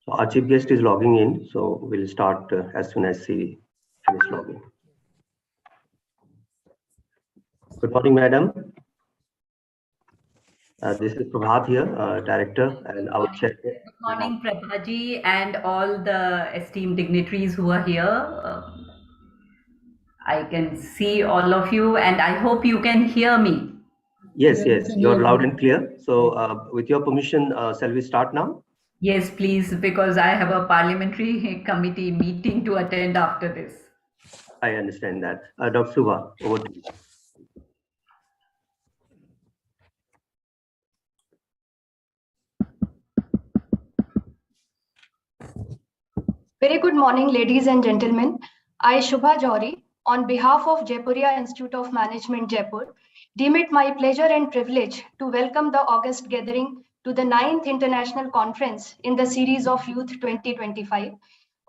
So our chief guest is logging in, so we'll start as soon as he finishes logging. Good morning, madam. This is Prabhat here, director and our chair. Good morning, Prabhaji, and all the esteemed dignitaries who are here. I can see all of you, and I hope you can hear me. Yes, you're loud and clear. So with your permission, shall we start now? Yes, please, because I have a parliamentary committee meeting to attend after this. I understand that. Dr. Subha, over to you. Very good morning, ladies and gentlemen. I, Shubha Johri, on behalf of Jaipuria Institute of Management, Jaipur, deem it my pleasure and privilege to welcome the August gathering to the 9th International Conference in the series of Youth 2025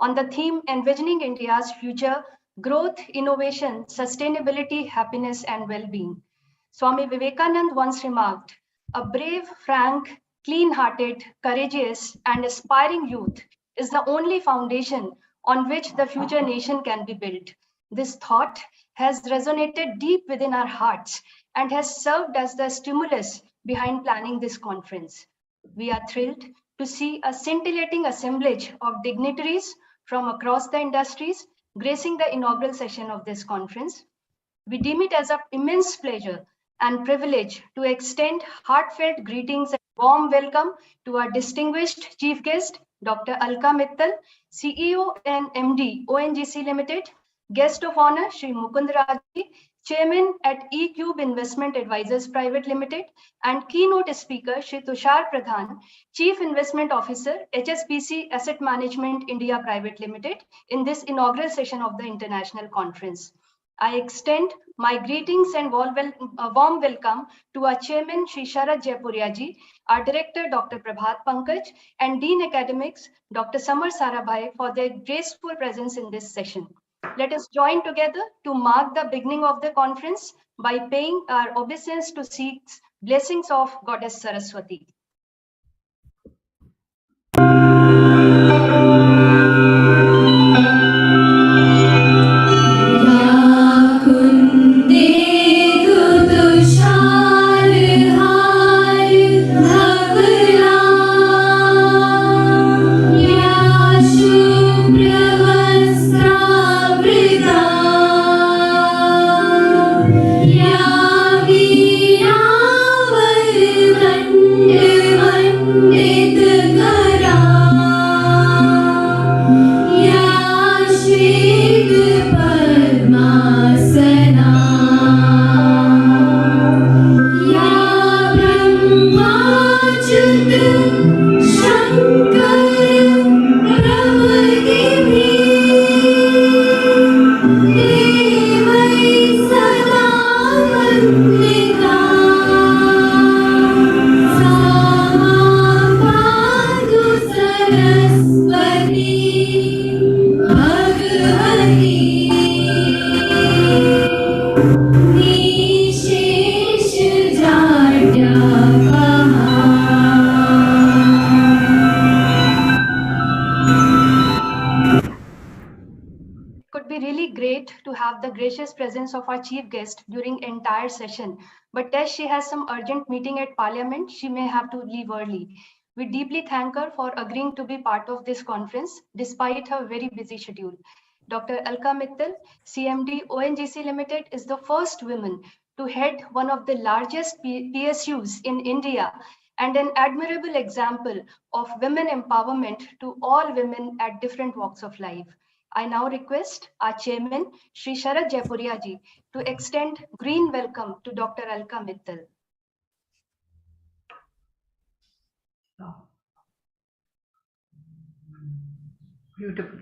on the theme Envisioning India's Future, Growth, Innovation, Sustainability, Happiness and Well-being. Swami Vivekanand once remarked, a brave, frank, clean-hearted, courageous and aspiring youth is the only foundation on which the future nation can be built. This thought has resonated deep within our hearts and has served as the stimulus behind planning this conference. We are thrilled to see a scintillating assemblage of dignitaries from across the industries gracing the inaugural session of this conference. We deem it as an immense pleasure and privilege to extend heartfelt greetings and warm welcome to our distinguished chief guest, Dr. Alka Mittal, CEO and MD, ONGC Limited, guest of honor, Shri Mukund Raji, Chairman at eCube Investment Advisors Private Limited, and keynote speaker, Shri Tushar Pradhan, Chief Investment Officer, HSBC Asset Management India Private Limited, in this inaugural session of the International Conference. I extend my greetings and warm welcome to our Chairman, Shri Sharad Jaipuria ji, our Director, Dr. Prabhat Pankaj, and Dean Academics, Dr. Samar Sarabhai, for their graceful presence in this session. Let us join together to mark the beginning of the conference by paying our obeisance to seek blessings of Goddess Saraswati. The gracious presence of our chief guest during entire session, but as she has some urgent meeting at Parliament, she may have to leave early. We deeply thank her for agreeing to be part of this conference despite her very busy schedule. Dr. Alka Mittal, CMD ONGC Limited, is the first woman to head one of the largest PSUs in India and an admirable example of women empowerment to all women at different walks of life. I now request our chairman, Shri Sharad Jaipuria ji, to extend green welcome to Dr. Alka Mittal. Beautiful.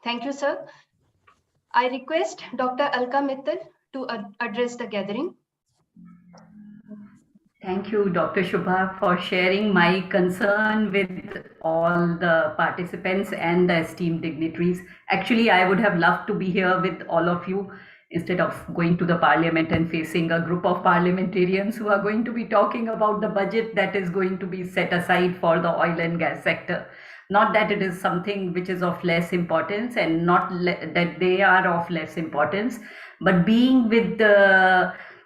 Thank you, sir. I request Dr. Alka Mittal to address the gathering. Thank you, Dr. Shubha, for sharing my concern with all the participants and the esteemed dignitaries. Actually, I would have loved to be here with all of you instead of going to the parliament and facing a group of parliamentarians who are going to be talking about the budget that is going to be set aside for the oil and gas sector. Not that it is something which is of less importance, and not that they are of less importance, but being with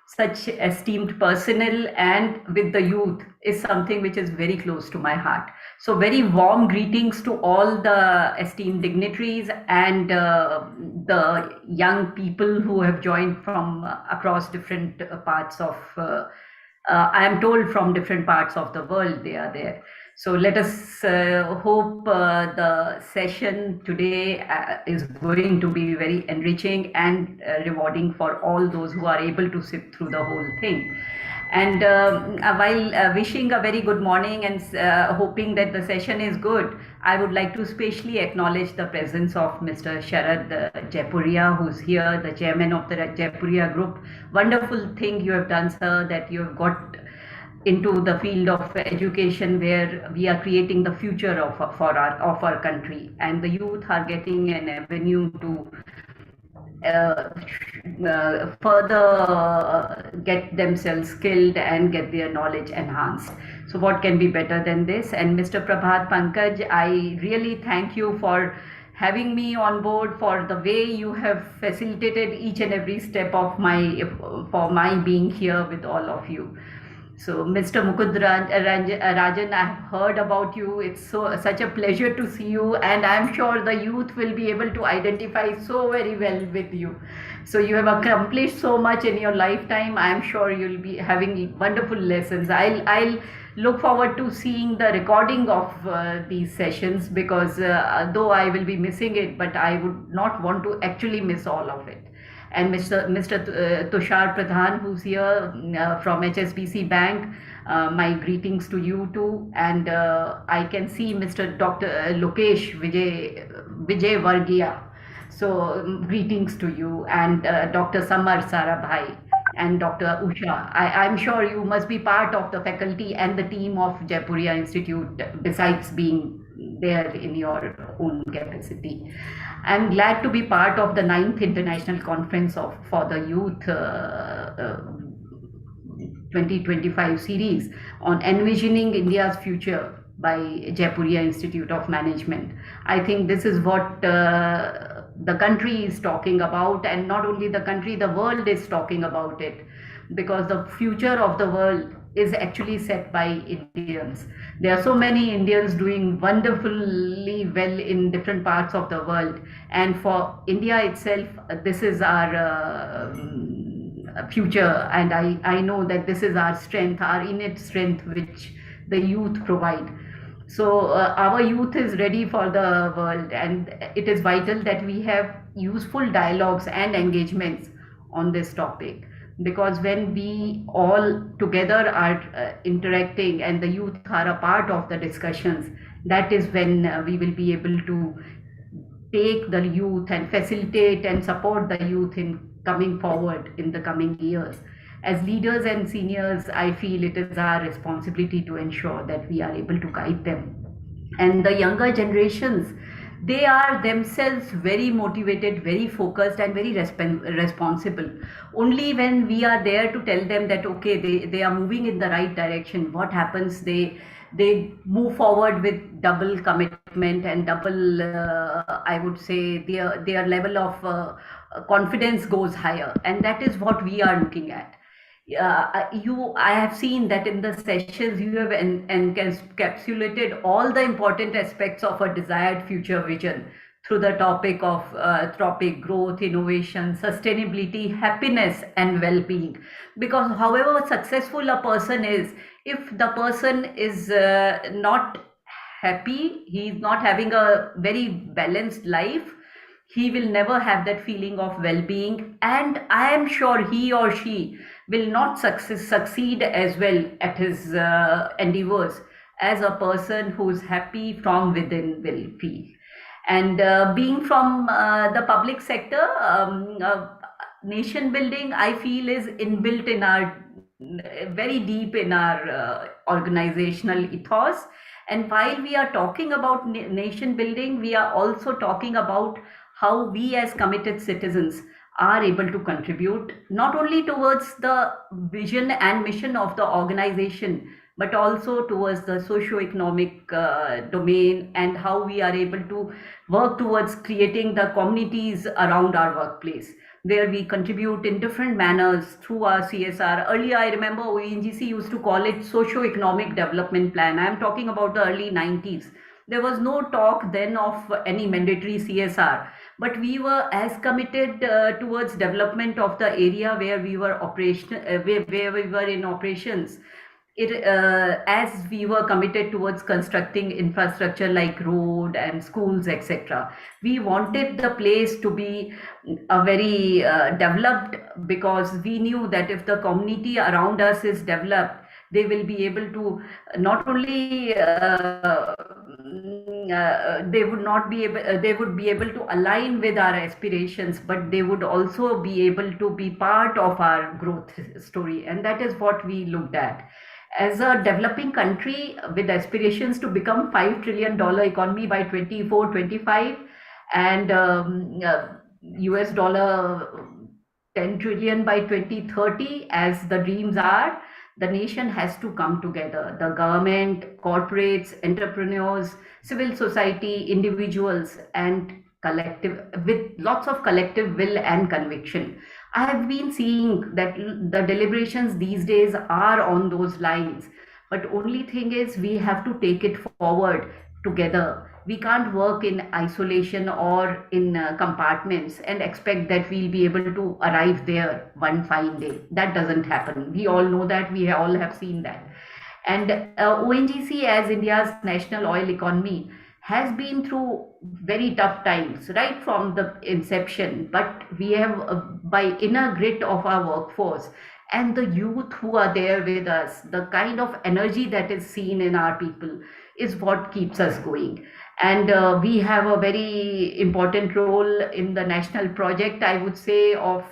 such esteemed personnel and with the youth is something which is very close to my heart. So very warm greetings to all the esteemed dignitaries and the young people who have joined from across different parts of, I am told from different parts of the world they are there. So let us hope the session today is going to be very enriching and rewarding for all those who are able to sit through the whole thing. And while wishing a very good morning and hoping that the session is good, I would like to specially acknowledge the presence of Mr. Sharad Jaipuria, who's here, the chairman of the Jaipuria group. Wonderful thing you have done, sir, that you have got into the field of education, where we are creating the future of our country, and the youth are getting an avenue to further get themselves skilled and get their knowledge enhanced. So what can be better than this? And Mr. Prabhat Pankaj, I really thank you for having me on board, for the way you have facilitated each and every step of my being here with all of you. So Mr. Mukund Rajan, I have heard about you. It's such a pleasure to see you, and I'm sure the youth will be able to identify so very well with you. So you have accomplished so much in your lifetime. I'm sure you'll be having wonderful lessons. I'll look forward to seeing the recording of these sessions, because though I will be missing it, but I would not want to actually miss all of it. And Mr. Tushar Pradhan, who's here from HSBC Bank, my greetings to you too. And I can see Mr. Dr. Lokesh Vijay Vargia. So greetings to you, and Dr. Samar Sarabhai and Dr. Usha. I'm sure you must be part of the faculty and the team of Jaipuria Institute, besides being there in your own capacity. I'm glad to be part of the 9th International Conference for the Youth 2025 series on envisioning India's future by Jaipuria Institute of Management. I think this is what the country is talking about, and not only the country, the world is talking about it, because the future of the world is actually set by Indians. There are so many Indians doing wonderfully well in different parts of the world, and for India itself, this is our future, and I know that this is our strength, our innate strength, which the youth provide. So our youth is ready for the world, and it is vital that we have useful dialogues and engagements on this topic, because when we all together are interacting and the youth are a part of the discussions, that is when we will be able to take the youth and facilitate and support the youth in coming forward in the coming years. As leaders and seniors, I feel it is our responsibility to ensure that we are able to guide them. And the younger generations, they are themselves very motivated, very focused, and very responsible. Only when we are there to tell them that, okay, they are moving in the right direction, what happens? They move forward with double commitment and double, I would say, their level of confidence goes higher. And that is what we are looking at. I have seen that in the sessions you have encapsulated all the important aspects of a desired future vision through the topic of growth, innovation, sustainability, happiness, and well-being. Because however successful a person is, if the person is not happy, he is not having a very balanced life, he will never have that feeling of well-being, and I am sure he or she will not succeed as well at his endeavors as a person who is happy from within will feel. And being from the public sector, nation building, I feel, is inbuilt in our, very deep in our organizational ethos. And while we are talking about nation building, we are also talking about how we as committed citizens are able to contribute not only towards the vision and mission of the organization, but also towards the socio-economic domain, and how we are able to work towards creating the communities around our workplace, where we contribute in different manners through our CSR. Earlier, I remember ONGC used to call it socio-economic development plan. I am talking about the early 90s. There was no talk then of any mandatory CSR, but we were as committed towards development of the area where we were where we were in operations, as we were committed towards constructing infrastructure like road and schools, etc. We wanted the place to be a very developed, because we knew that if the community around us is developed, they will be able to not only they would not be able they would be able to align with our aspirations, but they would also be able to be part of our growth story. And that is what we looked at as a developing country with aspirations to become $5 trillion economy by 24-25, and US dollar 10 trillion by 2030 as the dreams are. The nation has to come together. The government, corporates, entrepreneurs, civil society, individuals, and collective, with lots of collective will and conviction. I have been seeing that the deliberations these days are on those lines, but only thing is we have to take it forward together. We can't work in isolation or in compartments and expect that we'll be able to arrive there one fine day. That doesn't happen. We all know that. We all have seen that. And ONGC, as India's national oil economy, has been through very tough times right from the inception. But we have, by inner grit of our workforce and the youth who are there with us, the kind of energy that is seen in our people is what keeps us going. And we have a very important role in the national project, I would say, of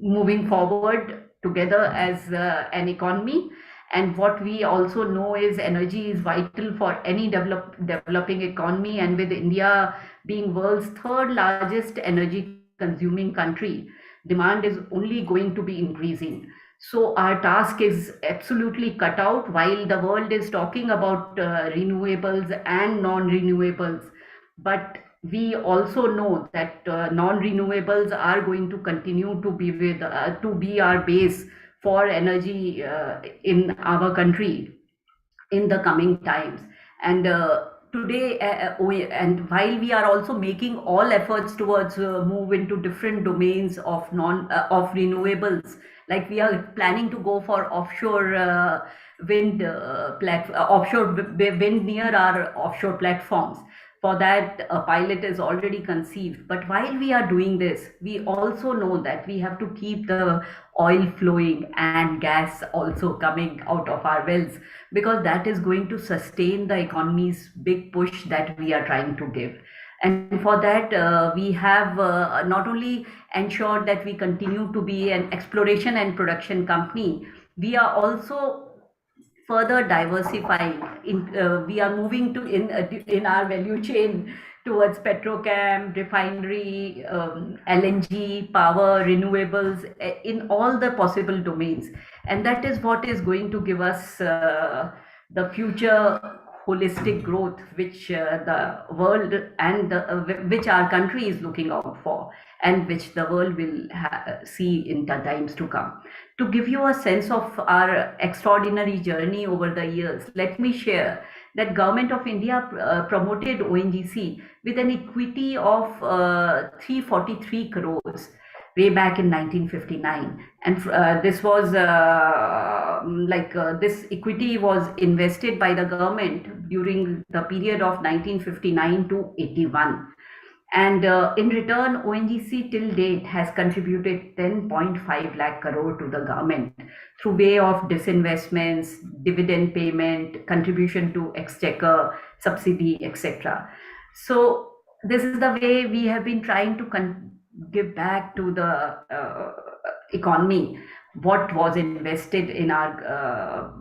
moving forward together as an economy. And what we also know is energy is vital for any developing economy. And with India being world's third largest energy consuming country, demand is only going to be increasing. So our task is absolutely cut out. While the world is talking about renewables and non-renewables, but we also know that non-renewables are going to continue to be our base for energy in our country in the coming times. And today, and while we are also making all efforts towards move into different domains of renewables, like we are planning to go for offshore wind near our offshore platforms. For that, a pilot is already conceived. But while we are doing this, we also know that we have to keep the oil flowing and gas also coming out of our wells, because that is going to sustain the economy's big push that we are trying to give. And for that, we have not only ensured that we continue to be an exploration and production company, we are also further diversifying. We are moving to in our value chain towards petrochem, refinery, LNG, power, renewables, in all the possible domains. And that is what is going to give us the future holistic growth, which the world and which our country is looking out for, and which the world will see in the times to come. To give you a sense of our extraordinary journey over the years, let me share that Government of India promoted ONGC with an equity of 343 crores way back in 1959. And this was this equity was invested by the government during the period of 1959 to 81. And in return, ONGC till date has contributed 10.5 lakh crore to the government through way of disinvestments, dividend payment, contribution to exchequer, subsidy, etc. So this is the way we have been trying to give back to the economy what was invested in our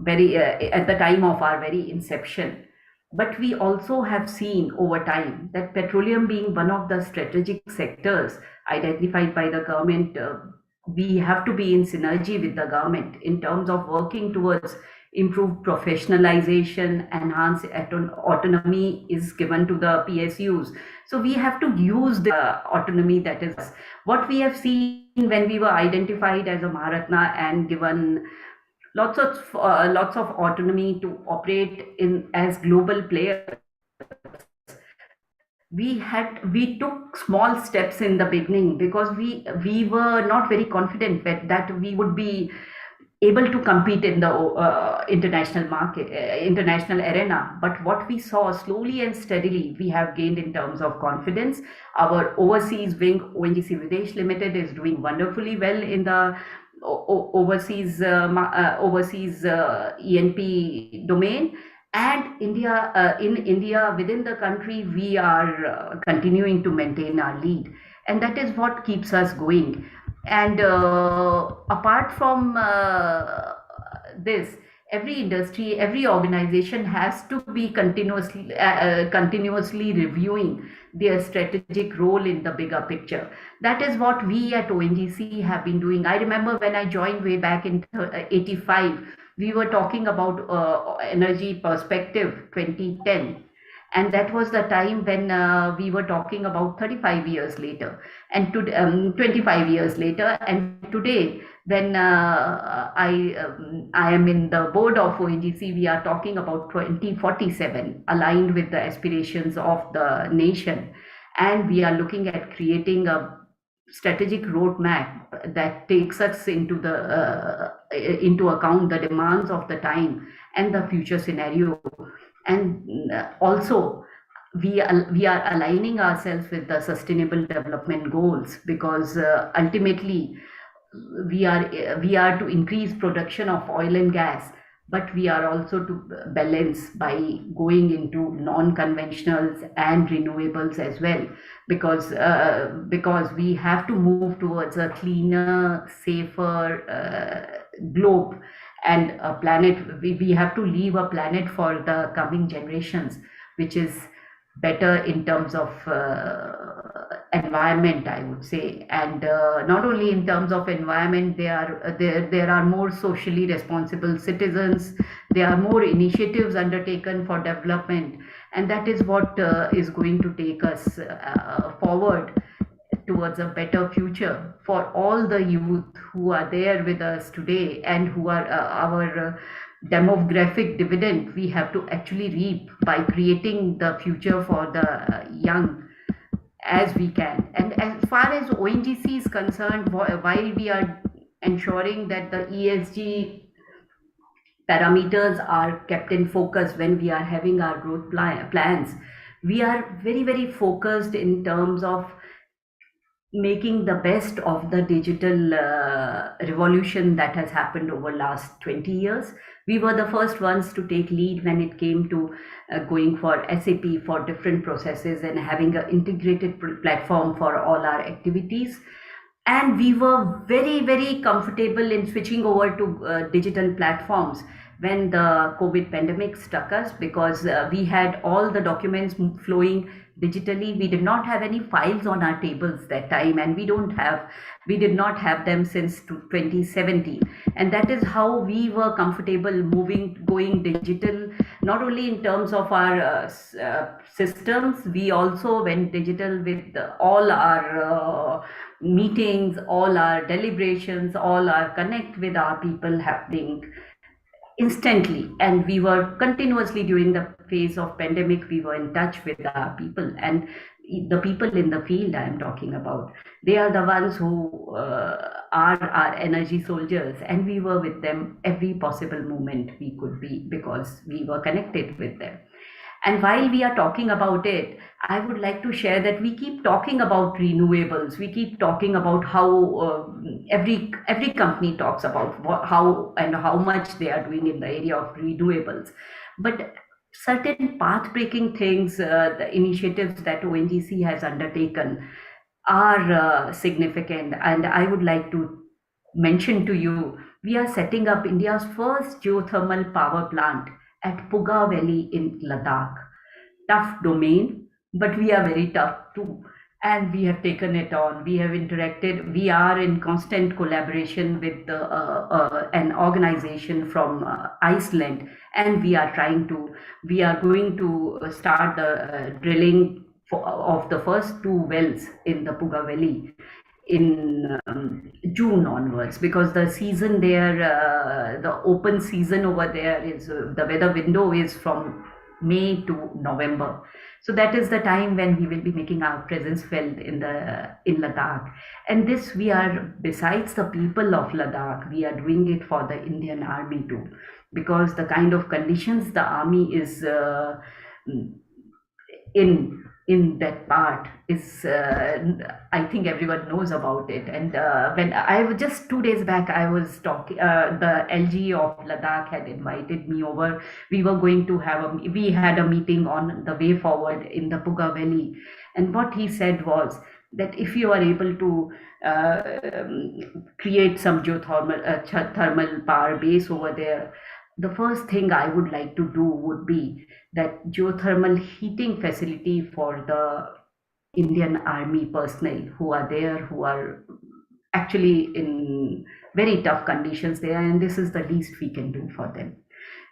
at the time of our very inception. But we also have seen over time that petroleum being one of the strategic sectors identified by the government, we have to be in synergy with the government in terms of working towards improved professionalization, enhanced autonomy is given to the PSUs. So we have to use the autonomy that is what we have seen when we were identified as a Maharatna and given lots of autonomy to operate in as global players. We took small steps in the beginning because we were not very confident that we would be able to compete in the international market, international arena. But what we saw slowly and steadily, we have gained in terms of confidence. Our overseas wing, ONGC Videsh Limited, is doing wonderfully well in the overseas ENP domain. And in India, within the country, we are continuing to maintain our lead, and that is what keeps us going. And apart from this, every industry, every organization has to be continuously reviewing their strategic role in the bigger picture. That is what we at ONGC have been doing. I remember when I joined way back in 85, we were talking about energy perspective 2010, and that was the time when we were talking about 35 years later and 25 years later. And today, when I am in the board of ONGC, we are talking about 2047, aligned with the aspirations of the nation, and we are looking at creating a strategic roadmap that takes us into account the demands of the time and the future scenario. And also, we are aligning ourselves with the sustainable development goals, because ultimately we are to increase production of oil and gas, but we are also to balance by going into non-conventionals and renewables as well, because we have to move towards a cleaner, safer globe and a planet. We have to leave a planet for the coming generations which is better in terms of environment, I would say. And not only in terms of environment, there are more socially responsible citizens, there are more initiatives undertaken for development, and that is what is going to take us forward towards a better future for all the youth who are there with us today, and who are our demographic dividend we have to actually reap by creating the future for the young as we can. And as far as ONGC is concerned, while we are ensuring that the ESG parameters are kept in focus when we are having our growth plans, we are very, very focused in terms of making the best of the digital revolution that has happened over last 20 years. We were the first ones to take lead when it came to going for SAP for different processes and having an integrated platform for all our activities. And we were very, very comfortable in switching over to digital platforms when the COVID pandemic struck us, because we had all the documents flowing digitally. We did not have any files on our tables that time, and we did not have them since 2017. And that is how we were comfortable going digital, not only in terms of our systems. We also went digital with all our meetings, all our deliberations, all our connect with our people happening instantly. And we were continuously, during the phase of pandemic, we were in touch with our people, and the people in the field I am talking about, they are the ones who are our energy soldiers, and we were with them every possible moment we could be, because we were connected with them. And while we are talking about it, I would like to share that we keep talking about renewables. We keep talking about how every company talks about how and how much they are doing in the area of renewables. But certain path-breaking things, the initiatives that ONGC has undertaken are significant. And I would like to mention to you, we are setting up India's first geothermal power plant at Puga Valley in Ladakh. Tough domain, but we are very tough too. And we have taken it on. We have interacted. We are in constant collaboration with an organization from Iceland, and we are going to start the drilling of the first 2 wells in the Puga Valley in June onwards, because the season there, the open season over there is the weather window is from May to November. So that is the time when we will be making our presence felt in Ladakh. And this, we are, besides the people of Ladakh, we are doing it for the Indian Army too, because the kind of conditions the army is in that part is, I think everyone knows about it. And when I was just 2 days back, I was talking, the LG of Ladakh had invited me over. We were going to we had a meeting on the way forward in the Puga Valley. And what he said was that if you are able to create some geothermal thermal power base over there, the first thing I would like to do would be that geothermal heating facility for the Indian Army personnel who are there, who are actually in very tough conditions there, and this is the least we can do for them.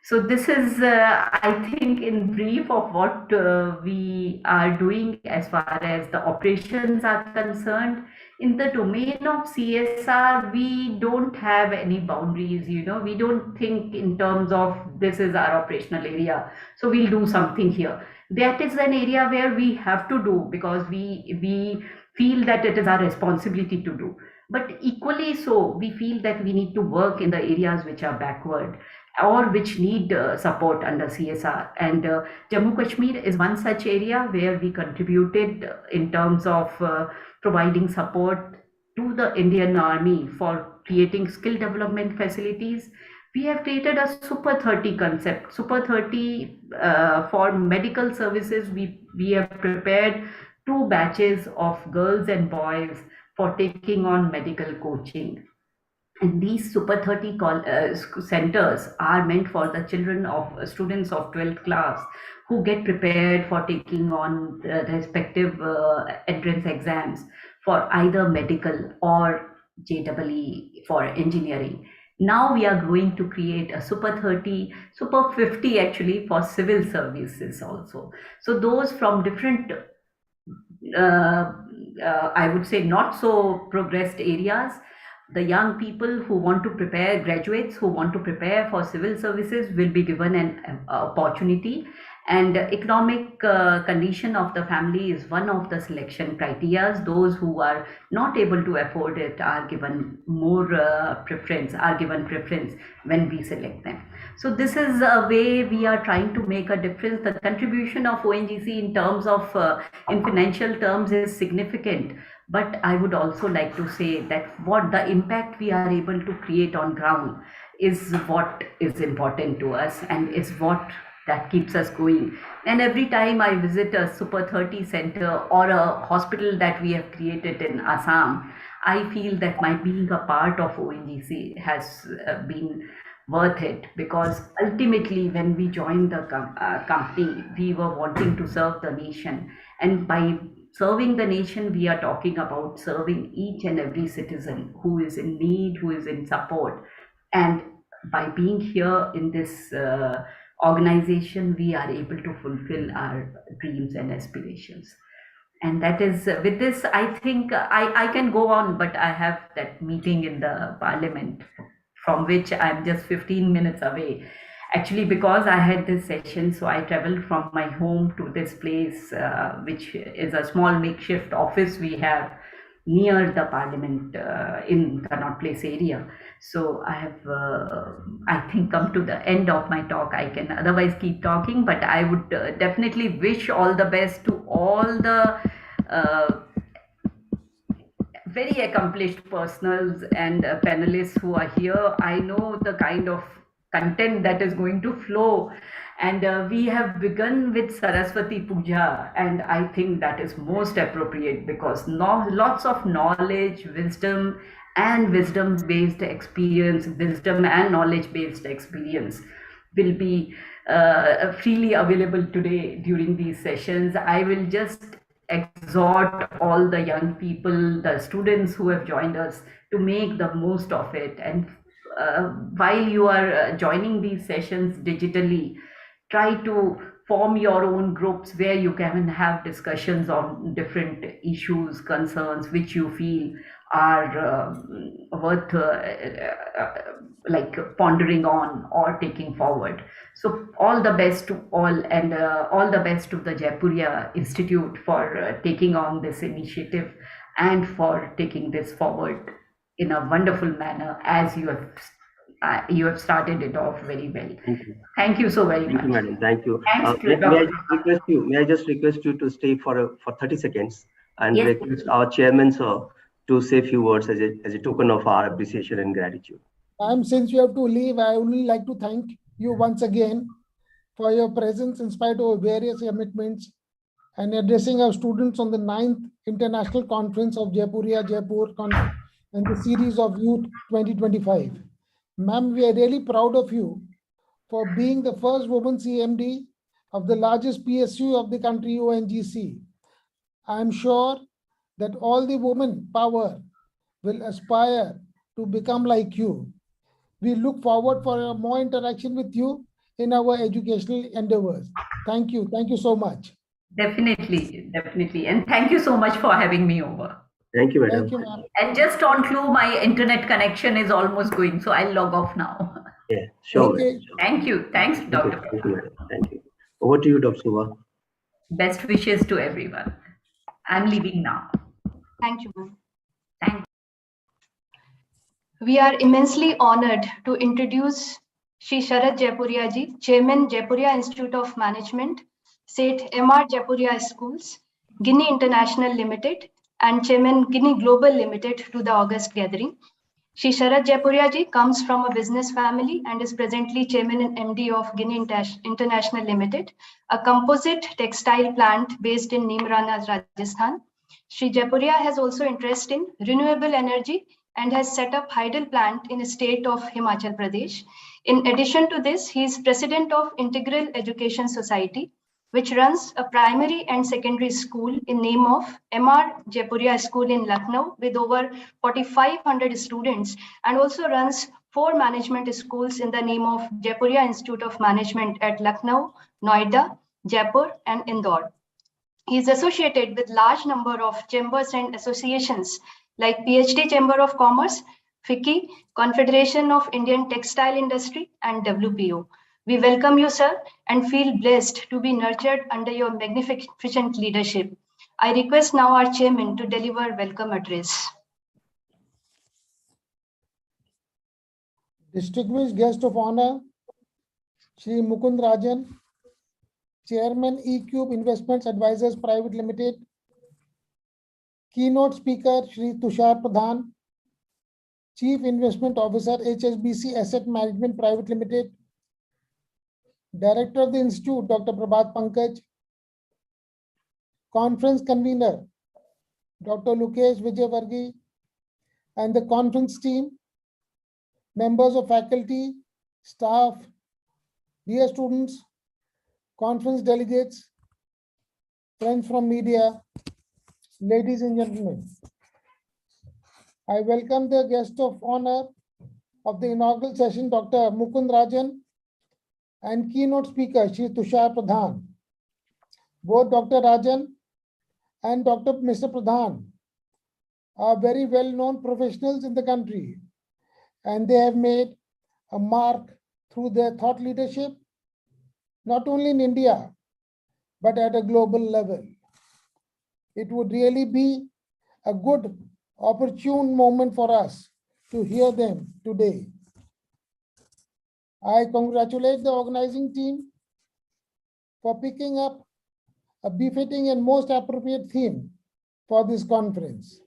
So this is, I think, in brief of what we are doing as far as the operations are concerned. In the domain of CSR, we don't have any boundaries, we don't think in terms of this is our operational area, so we'll do something here. That is an area where we have to do because we feel that it is our responsibility to do. But equally so, we feel that we need to work in the areas which are backward or which need support under CSR. And Jammu Kashmir is one such area where we contributed in terms of providing support to the Indian Army for creating skill development facilities. We have created a Super 30 concept. Super 30 for medical services, we have prepared 2 batches of girls and boys for taking on medical coaching. And these Super 30 centers are meant for the children of students of 12th class who get prepared for taking on the respective entrance exams for either medical or JEE for engineering. Now we are going to create a Super 30, Super 50 actually for civil services also. So those from different, I would say not so progressed areas, the young people who want to prepare, graduates who want to prepare for civil services will be given an opportunity. And economic condition of the family is one of the selection criteria. Those who are not able to afford it are given more preference, when we select them. So this is a way we are trying to make a difference. The contribution of ONGC in terms of, in financial terms is significant. But I would also like to say that what the impact we are able to create on ground is what is important to us and is what that keeps us going. And every time I visit a Super 30 center or a hospital that we have created in Assam, I feel that my being a part of ONGC has been worth it, because ultimately when we joined the company, we were wanting to serve the nation. And by serving the nation, we are talking about serving each and every citizen who is in need, who is in support. And by being here in this organization, we are able to fulfill our dreams and aspirations. And that is, with this, I think I can go on, but I have that meeting in the parliament from which I'm just 15 minutes away. Actually, because I had this session, so I traveled from my home to this place, which is a small makeshift office we have near the parliament in Connaught Place area. So I have, I think, come to the end of my talk. I can otherwise keep talking, but I would definitely wish all the best to all the very accomplished personals and panelists who are here. I know the kind of content that is going to flow, and we have begun with Saraswati Puja, and I think that is most appropriate because lots of knowledge, wisdom and wisdom-based experience, wisdom and knowledge-based experience will be freely available today during these sessions. I will just exhort all the young people, the students who have joined us, to make the most of it. And while you are joining these sessions digitally, try to form your own groups where you can have discussions on different issues, concerns which you feel are worth like pondering on or taking forward. So all the best to all, and all the best to the Jaipuria Institute for taking on this initiative and for taking this forward in a wonderful manner, as you have started it off very well. Thank you. Thank you so very Thank much. you, madam. Thank you. Thanks to May I just request you to stay for 30 seconds and Yes. request our chairman, sir, to say a few words as a token of our appreciation and gratitude. Since you have to leave, I would like to thank you once again for your presence in spite of various commitments and addressing our students on the 9th International Conference of Jaipuria, Jaipur, and the series of Youth 2025. Ma'am, we are really proud of you for being the first woman CMD of the largest PSU of the country, ONGC. I am sure that all the women power will aspire to become like you. We look forward for more interaction with you in our educational endeavors. Thank you. Thank you so much. Definitely, definitely. And thank you so much for having me over. Thank you, madam. Thank you, ma'am. And just on clue, my internet connection is almost going, so I'll log off now. Yeah, sure. Okay. Madam, sure. Thank you. Thanks, Dr. Thank you, madam. Thank you. Over to you, Dr. Shubha. Best wishes to everyone. I'm leaving now. Thank you, ma'am. Thank We are immensely honored to introduce Shri Sharad Jaipuria ji, Chairman, Jaipuria Institute of Management, SET MR Jaipuria Schools, Guinea International Limited, and Chairman Guinea Global Limited to the August gathering. Shri Sharad Jaipuria ji comes from a business family and is presently Chairman and MD of Guinea International Limited, a composite textile plant based in Neemrana, Rajasthan. Shri Jaipuria has also interest in renewable energy and has set up Hydel plant in the state of Himachal Pradesh. In addition to this, he is president of Integral Education Society, which runs a primary and secondary school in name of MR Jaipuria School in Lucknow with over 4,500 students, and also runs 4 management schools in the name of Jaipuria Institute of Management at Lucknow, Noida, Jaipur, and Indore. He is associated with large number of chambers and associations like PhD Chamber of Commerce, FICCI, Confederation of Indian Textile Industry, and WPO. We welcome you, sir, and feel blessed to be nurtured under your magnificent leadership. I request now our chairman to deliver welcome address. Distinguished guest of honor, Shri Mukund Rajan, Chairman eCube Investments Advisors Private Limited, keynote speaker Shri Tushar Pradhan, Chief Investment Officer HSBC Asset Management Private Limited, Director of the Institute Dr. Prabhat Pankaj, Conference Convener Dr. Lukesh Vijayvargi, and the conference team, members of faculty, staff, dear students, conference delegates, friends from media, ladies and gentlemen. I welcome the guest of honor of the inaugural session, Dr. Mukund Rajan, and keynote speaker, Shri Tushar Pradhan. Both Dr. Rajan and Mr. Pradhan are very well-known professionals in the country, and they have made a mark through their thought leadership, not only in India, but at a global level. It would really be a good, opportune moment for us to hear them today. I congratulate the organizing team for picking up a befitting and most appropriate theme for this conference,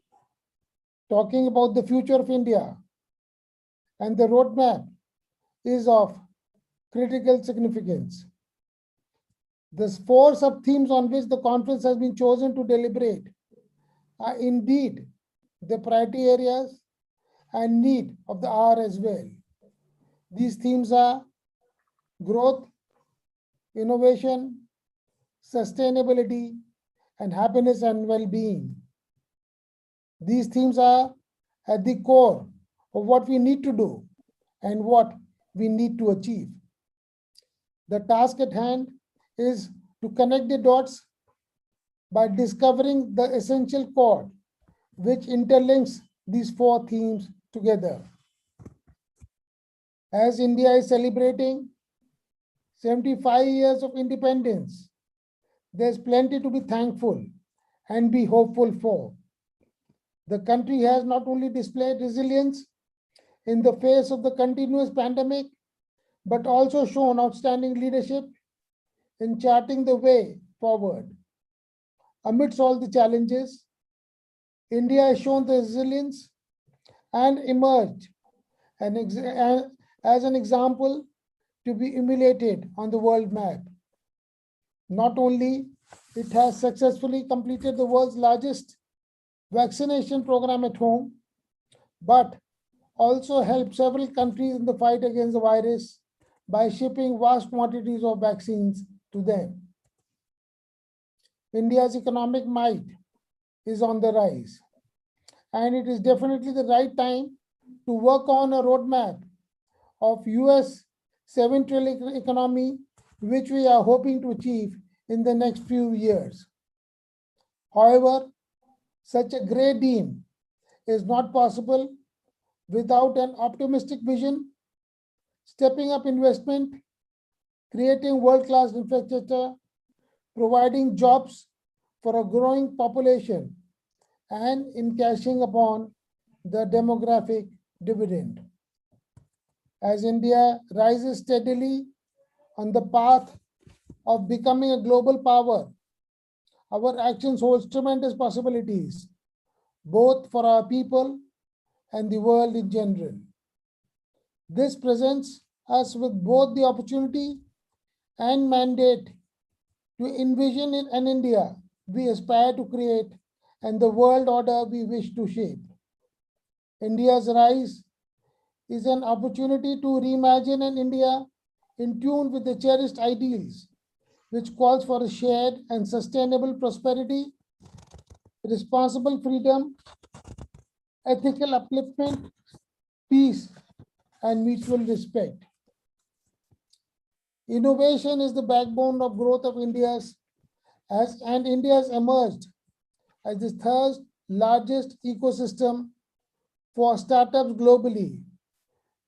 talking about the future of India, and the roadmap is of critical significance. The 4 sub-themes on which the conference has been chosen to deliberate are indeed the priority areas and need of the hour as well. These themes are growth, innovation, sustainability, and happiness and well-being. These themes are at the core of what we need to do and what we need to achieve. The task at hand is to connect the dots by discovering the essential cord which interlinks these four themes together. As India is celebrating 75 years of independence, there's plenty to be thankful and be hopeful for. The country has not only displayed resilience in the face of the continuous pandemic, but also shown outstanding leadership in charting the way forward. Amidst all the challenges, India has shown the resilience and emerged as an example to be emulated on the world map. Not only it has successfully completed the world's largest vaccination program at home, but also helped several countries in the fight against the virus by shipping vast quantities of vaccines to them. India's economic might is on the rise, and it is definitely the right time to work on a roadmap of US $7 trillion economy, which we are hoping to achieve in the next few years. However, such a great dream is not possible without an optimistic vision, stepping up investment, creating world-class infrastructure, providing jobs for a growing population, and in cashing upon the demographic dividend. As India rises steadily on the path of becoming a global power, our actions hold tremendous possibilities, both for our people and the world in general. This presents us with both the opportunity and mandate to envision an India we aspire to create and the world order we wish to shape. India's rise is an opportunity to reimagine an India in tune with the cherished ideals, which calls for a shared and sustainable prosperity, responsible freedom, ethical upliftment, peace, and mutual respect. Innovation is the backbone of growth of India's emerged as the third largest ecosystem for startups globally,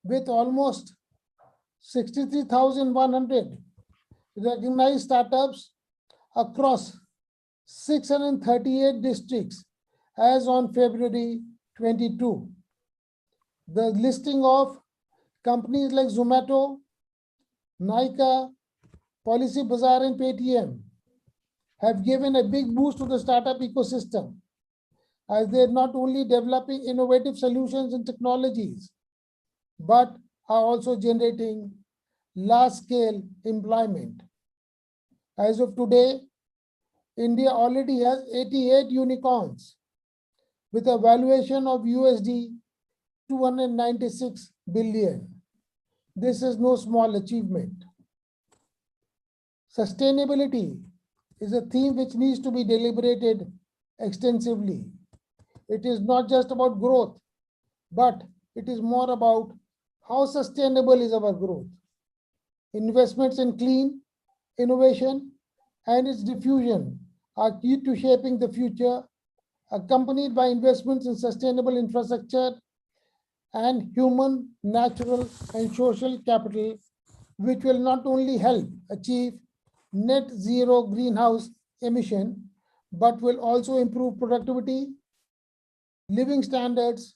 with almost 63,100 recognized startups across 638 districts as on February 22. The listing of companies like Zomato, Nykaa, Policy Bazaar, and Paytm have given a big boost to the startup ecosystem, as they're not only developing innovative solutions and technologies, but are also generating large-scale employment. As of today, India already has 88 unicorns with a valuation of USD 296 billion. This is no small achievement. Sustainability is a theme which needs to be deliberated extensively. It is not just about growth, but it is more about how sustainable is our growth. Investments in clean innovation and its diffusion are key to shaping the future, accompanied by investments in sustainable infrastructure and human, natural, and social capital, which will not only help achieve net zero greenhouse emission, but will also improve productivity, living standards,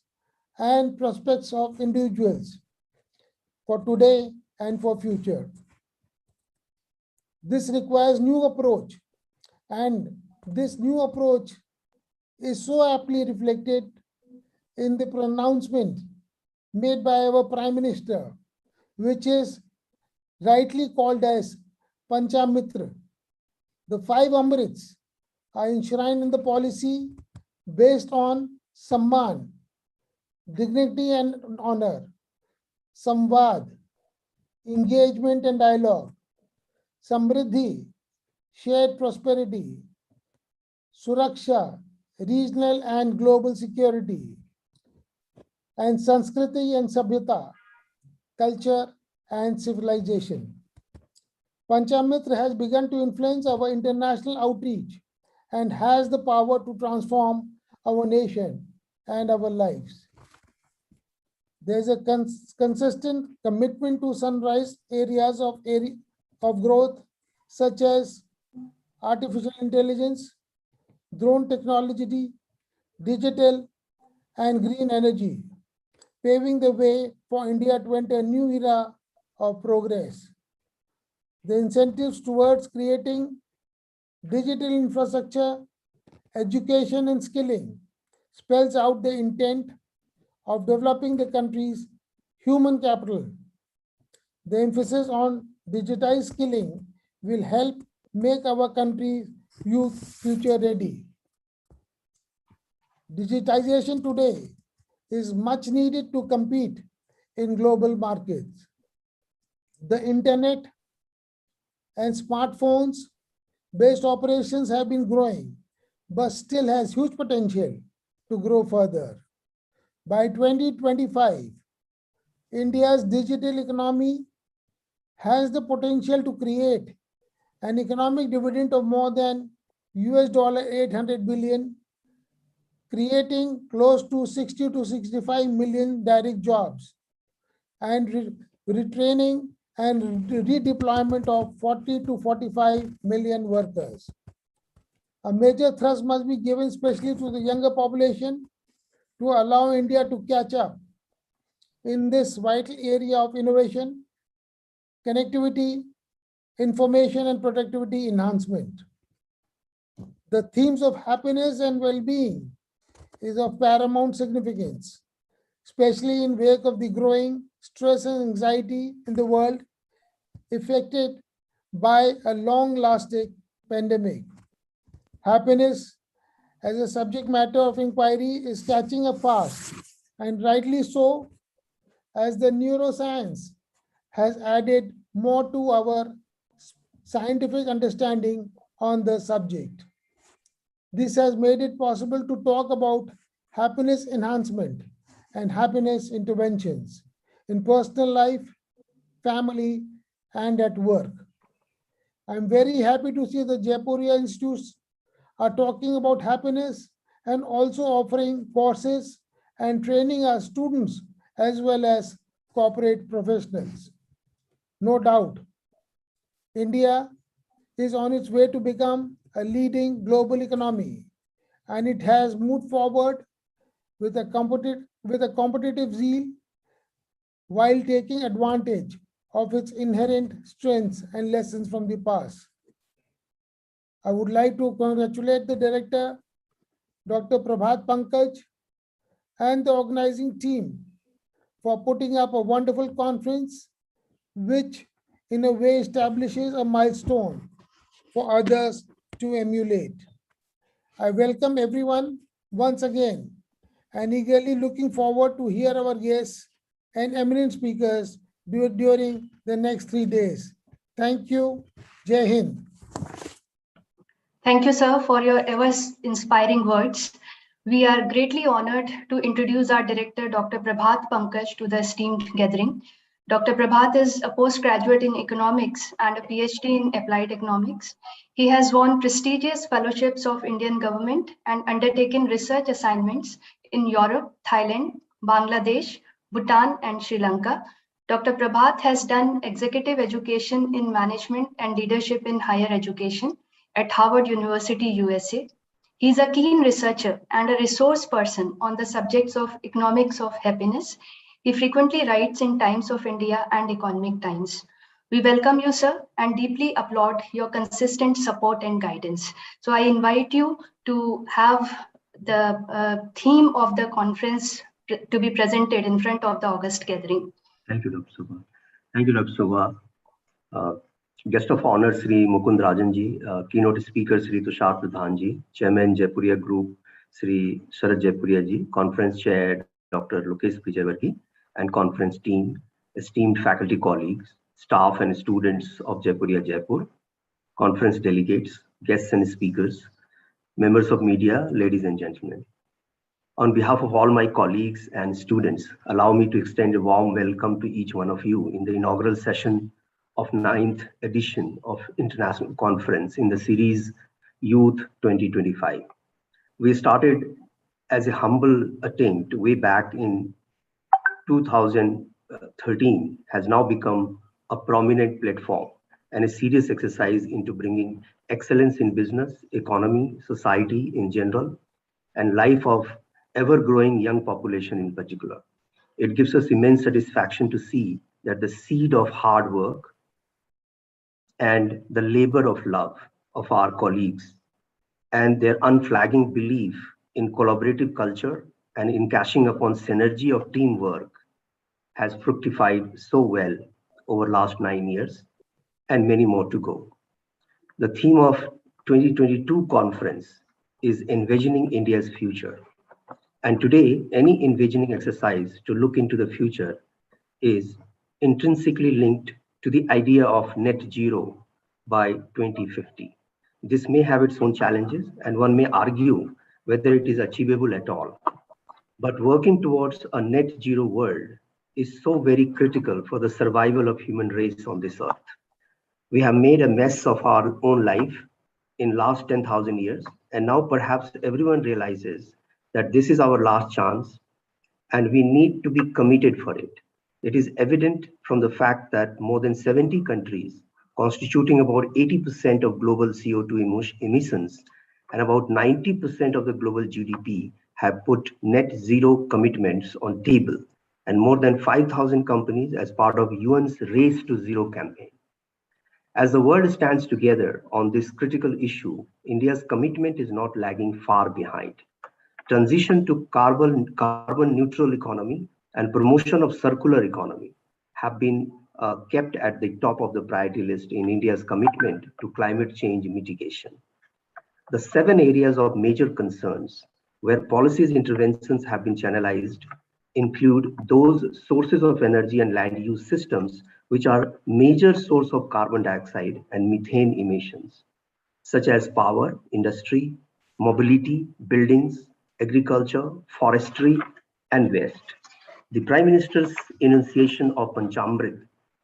and prospects of individuals for today and for future. This requires new approach, and this new approach is so aptly reflected in the pronouncement made by our Prime Minister, which is rightly called as Panchamitra. The 5 Amrits are enshrined in the policy based on Samman, dignity and honor, Samvad, engagement and dialogue, Samriddhi, shared prosperity, Suraksha, regional and global security, and Sanskriti and Sabhyata, culture and civilization. Panchamitra has begun to influence our international outreach and has the power to transform our nation and our lives. There's a consistent commitment to sunrise areas of growth, such as artificial intelligence, drone technology, digital and green energy, paving the way for India to enter a new era of progress. The incentives towards creating digital infrastructure, education and skilling spells out the intent of developing the country's human capital. The emphasis on digitized skilling will help make our country's youth future ready. Digitization today is much needed to compete in global markets. The internet and smartphones based operations have been growing, but still has huge potential to grow further. By 2025, India's digital economy has the potential to create an economic dividend of more than $800 billion, creating close to 60 to 65 million direct jobs and retraining and redeployment of 40 to 45 million workers. A major thrust must be given especially to the younger population to allow India to catch up in this vital area of innovation, connectivity, information and productivity enhancement. The themes of happiness and well-being is of paramount significance, especially in wake of the growing stress and anxiety in the world affected by a long-lasting pandemic. Happiness as a subject matter of inquiry is catching up fast, and rightly so, as the neuroscience has added more to our scientific understanding on the subject. This has made it possible to talk about happiness enhancement and happiness interventions in personal life, family, and at work. I'm very happy to see the Jaipuria Institutes are talking about happiness and also offering courses and training our students as well as corporate professionals. No doubt, India is on its way to become a leading global economy, and it has moved forward with a competitive zeal while taking advantage of its inherent strengths and lessons from the past. I would like to congratulate the director, Dr. Prabhat Pankaj, and the organizing team for putting up a wonderful conference, which in a way establishes a milestone for others to emulate. I welcome everyone once again and eagerly looking forward to hear our guests and eminent speakers during the next 3 days. Thank you. Jai Hind. Thank you, sir, for your ever-inspiring words. We are greatly honored to introduce our director, Dr. Prabhat Pankaj, to the esteemed gathering. Dr. Prabhat is a postgraduate in economics and a PhD in applied economics. He has won prestigious fellowships of Indian government and undertaken research assignments in Europe, Thailand, Bangladesh, Bhutan, and Sri Lanka. Dr. Prabhat has done executive education in management and leadership in higher education at Harvard University, USA. He is a keen researcher and a resource person on the subjects of economics of happiness. He frequently writes in Times of India and Economic Times. We welcome you, sir, and deeply applaud your consistent support and guidance. So I invite you to have the theme of the conference to be presented in front of the August gathering. Thank you, Dr. Shobha. Thank you, Dr. Shobha. Guest of honor, Sri Mukund Rajanji, keynote speaker, Sri Tushar Pradhanji, Chairman, Jaipuria Group, Sri Sharad Jaipuria ji, conference chair, Dr. Lukesh Vijayvargi, and conference team, esteemed faculty colleagues. staff and students of Jaipuria Jaipur, conference delegates, guests and speakers, members of media, ladies and gentlemen. On behalf of all my colleagues and students, allow me to extend a warm welcome to each one of you in the inaugural session of 9th edition of International Conference in the series Youth 2025. We started as a humble attempt way back in 2013, has now become a prominent platform and a serious exercise into bringing excellence in business, economy, society in general, and life of ever-growing young population in particular. It gives us immense satisfaction to see that the seed of hard work and the labor of love of our colleagues and their unflagging belief in collaborative culture and in cashing upon synergy of teamwork has fructified so well over last 9 years and many more to go. The theme of 2022 conference is envisioning India's future. And today, any envisioning exercise to look into the future is intrinsically linked to the idea of net zero by 2050. This may have its own challenges, and one may argue whether it is achievable at all. But working towards a net zero world is so very critical for the survival of human race on this earth. We have made a mess of our own life in last 10,000 years, and now perhaps everyone realizes that this is our last chance and we need to be committed for it. It is evident from the fact that more than 70 countries, constituting about 80% of global CO2 emissions and about 90% of the global GDP, have put net zero commitments on table, and more than 5,000 companies as part of UN's Race to Zero campaign. As the world stands together on this critical issue, India's commitment is not lagging far behind. Transition to carbon neutral economy and promotion of circular economy have been kept at the top of the priority list in India's commitment to climate change mitigation. The 7 areas of major concerns where policies interventions have been channelized include those sources of energy and land use systems which are major source of carbon dioxide and methane emissions, such as power, industry, mobility, buildings, agriculture, forestry, and waste. The Prime Minister's enunciation of Panchamrit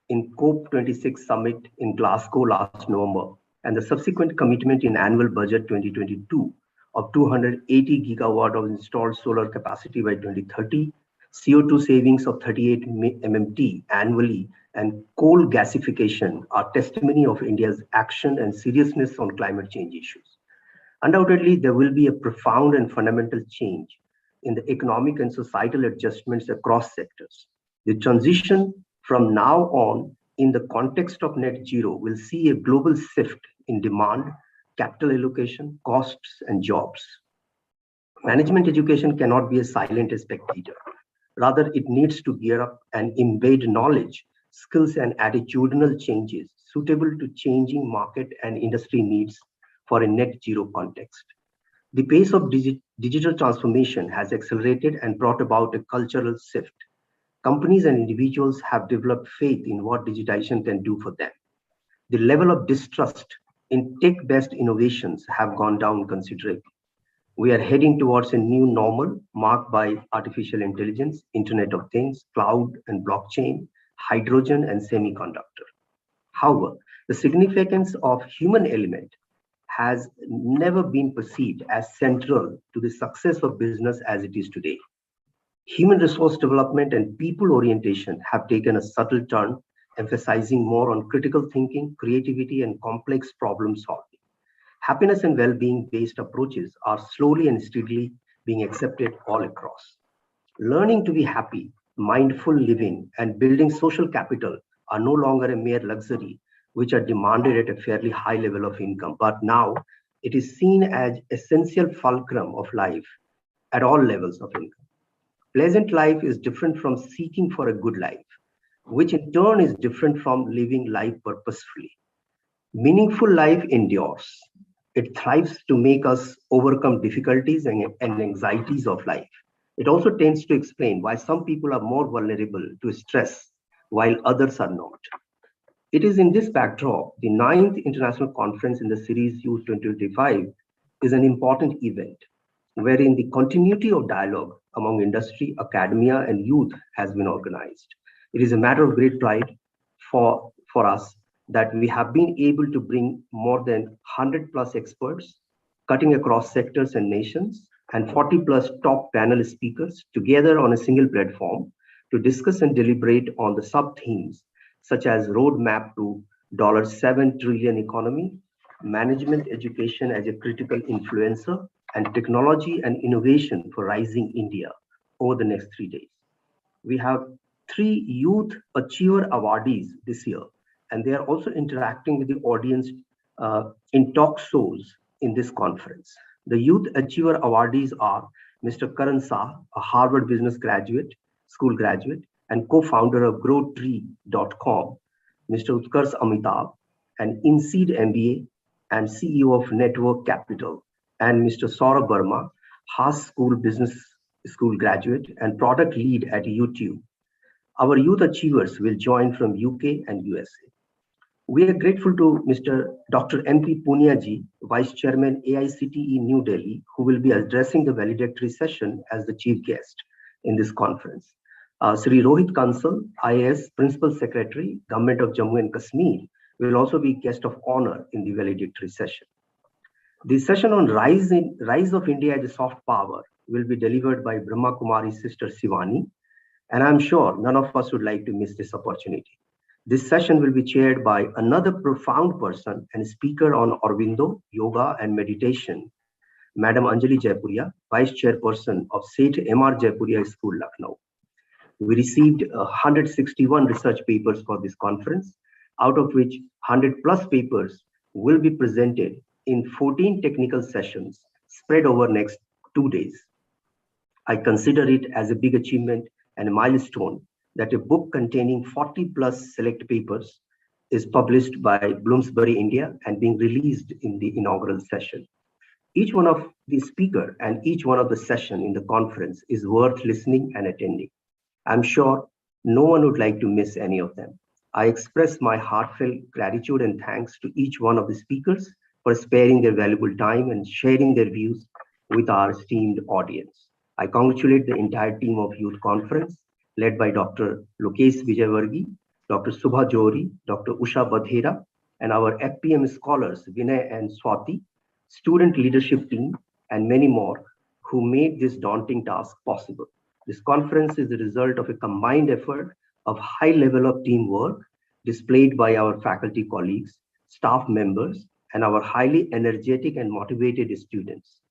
in COP26 summit in Glasgow last November and the subsequent commitment in annual budget 2022 of 280 gigawatt of installed solar capacity by 2030, CO2 savings of 38 MMT annually, and coal gasification are testimony of India's action and seriousness on climate change issues. Undoubtedly, there will be a profound and fundamental change in the economic and societal adjustments across sectors. The transition from now on in the context of net zero will see a global shift in demand, capital allocation, costs, and jobs. Management education cannot be a silent spectator. Rather, it needs to gear up and embed knowledge, skills, and attitudinal changes suitable to changing market and industry needs for a net zero context. The pace of digital transformation has accelerated and brought about a cultural shift. Companies and individuals have developed faith in what digitization can do for them. The level of distrust in tech-based innovations have gone down considerably. We are heading towards a new normal marked by artificial intelligence, Internet of Things, cloud and blockchain, hydrogen and semiconductor. However, the significance of human element has never been perceived as central to the success of business as it is today. Human resource development and people orientation have taken a subtle turn, emphasizing more on critical thinking, creativity, and complex problem solving. Happiness and well-being based approaches are slowly and steadily being accepted all across. Learning to be happy, mindful living, and building social capital are no longer a mere luxury, which are demanded at a fairly high level of income, but now it is seen as essential fulcrum of life at all levels of income. Pleasant life is different from seeking for a good life, which in turn is different from living life purposefully. Meaningful life endures. It thrives to make us overcome difficulties and anxieties of life. It also tends to explain why some people are more vulnerable to stress while others are not. It is in this backdrop, the 9th International Conference in the series Youth 2025 is an important event wherein the continuity of dialogue among industry, academia, and youth has been organized. It is a matter of great pride for us that we have been able to bring more than 100 plus experts cutting across sectors and nations and 40 plus top panel speakers together on a single platform to discuss and deliberate on the sub-themes such as roadmap to $7 trillion economy, management education as a critical influencer, and technology and innovation for rising India over the next 3 days. We have 3 Youth Achiever awardees this year, and they are also interacting with the audience in talk shows in this conference. The Youth Achiever awardees are Mr. Karan Shah, a Harvard Business School graduate, and co-founder of GrowTree.com, Mr. Utkarsh Amitabh, an INSEED MBA and CEO of Network Capital, and Mr. Saurabh Verma, Haas School Business School graduate and product lead at YouTube. Our youth achievers will join from UK and USA. We are grateful to Mr. Dr. MP Punia ji, Vice Chairman AICTE New Delhi, who will be addressing the valedictory session as the chief guest in this conference. Sri Rohit Kansal, IAS Principal Secretary, Government of Jammu and Kashmir, will also be guest of honor in the valedictory session. The session on Rise of India as a Soft Power will be delivered by Brahma Kumari's sister Shivani, and I'm sure none of us would like to miss this opportunity. This session will be chaired by another profound person and speaker on Aurobindo, yoga and meditation, Madam Anjali Jaipuria, Vice Chairperson of Seth MR Jaipuria School, Lucknow. We received 161 research papers for this conference, out of which 100 plus papers will be presented in 14 technical sessions spread over next 2 days. I consider it as a big achievement and a milestone that a book containing 40 plus select papers is published by Bloomsbury India and being released in the inaugural session. Each one of the speaker and each one of the session in the conference is worth listening and attending. I'm sure no one would like to miss any of them. I express my heartfelt gratitude and thanks to each one of the speakers for sparing their valuable time and sharing their views with our esteemed audience. I congratulate the entire team of Youth Conference, led by Dr. Lukesh Vijayvargi, Dr. Subha Johri, Dr. Usha Badhera, and our FPM scholars Vinay and Swati, student leadership team, and many more who made this daunting task possible. This conference is the result of a combined effort of high level of teamwork displayed by our faculty colleagues, staff members, and our highly energetic and motivated students.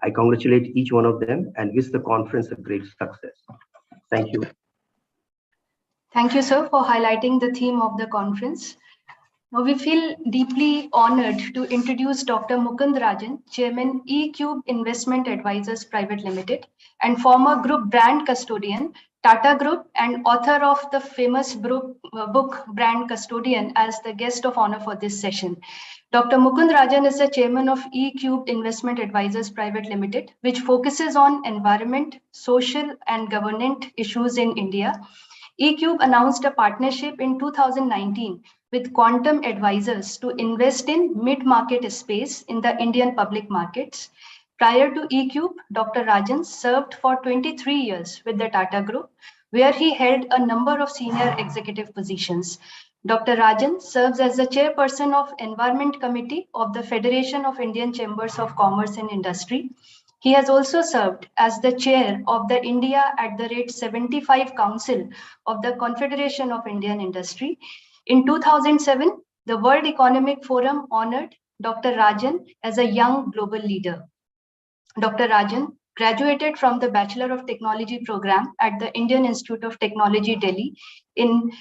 I congratulate each one of them and wish the conference a great success. Thank you. Thank you, sir, for highlighting the theme of the conference. Now we feel deeply honored to introduce Dr. Mukund Rajan, Chairman eCube Investment Advisors Private Limited and former group brand custodian, Tata Group, and author of the famous book Brand Custodian, as the guest of honor for this session. Dr. Mukund Rajan is the chairman of eCube Investment Advisors Private Limited, which focuses on environment, social, and governance issues in India. eCube announced a partnership in 2019 with Quantum Advisors to invest in mid-market space in the Indian public markets. Prior to eCube, Dr. Rajan served for 23 years with the Tata Group, where he held a number of senior executive positions. Dr. Rajan serves as the chairperson of Environment Committee of the Federation of Indian Chambers of Commerce and Industry. He has also served as the chair of the India @75 Council of the Confederation of Indian Industry. In 2007, the World Economic Forum honored Dr. Rajan as a young global leader. Dr. Rajan graduated from the Bachelor of Technology program at the Indian Institute of Technology, Delhi in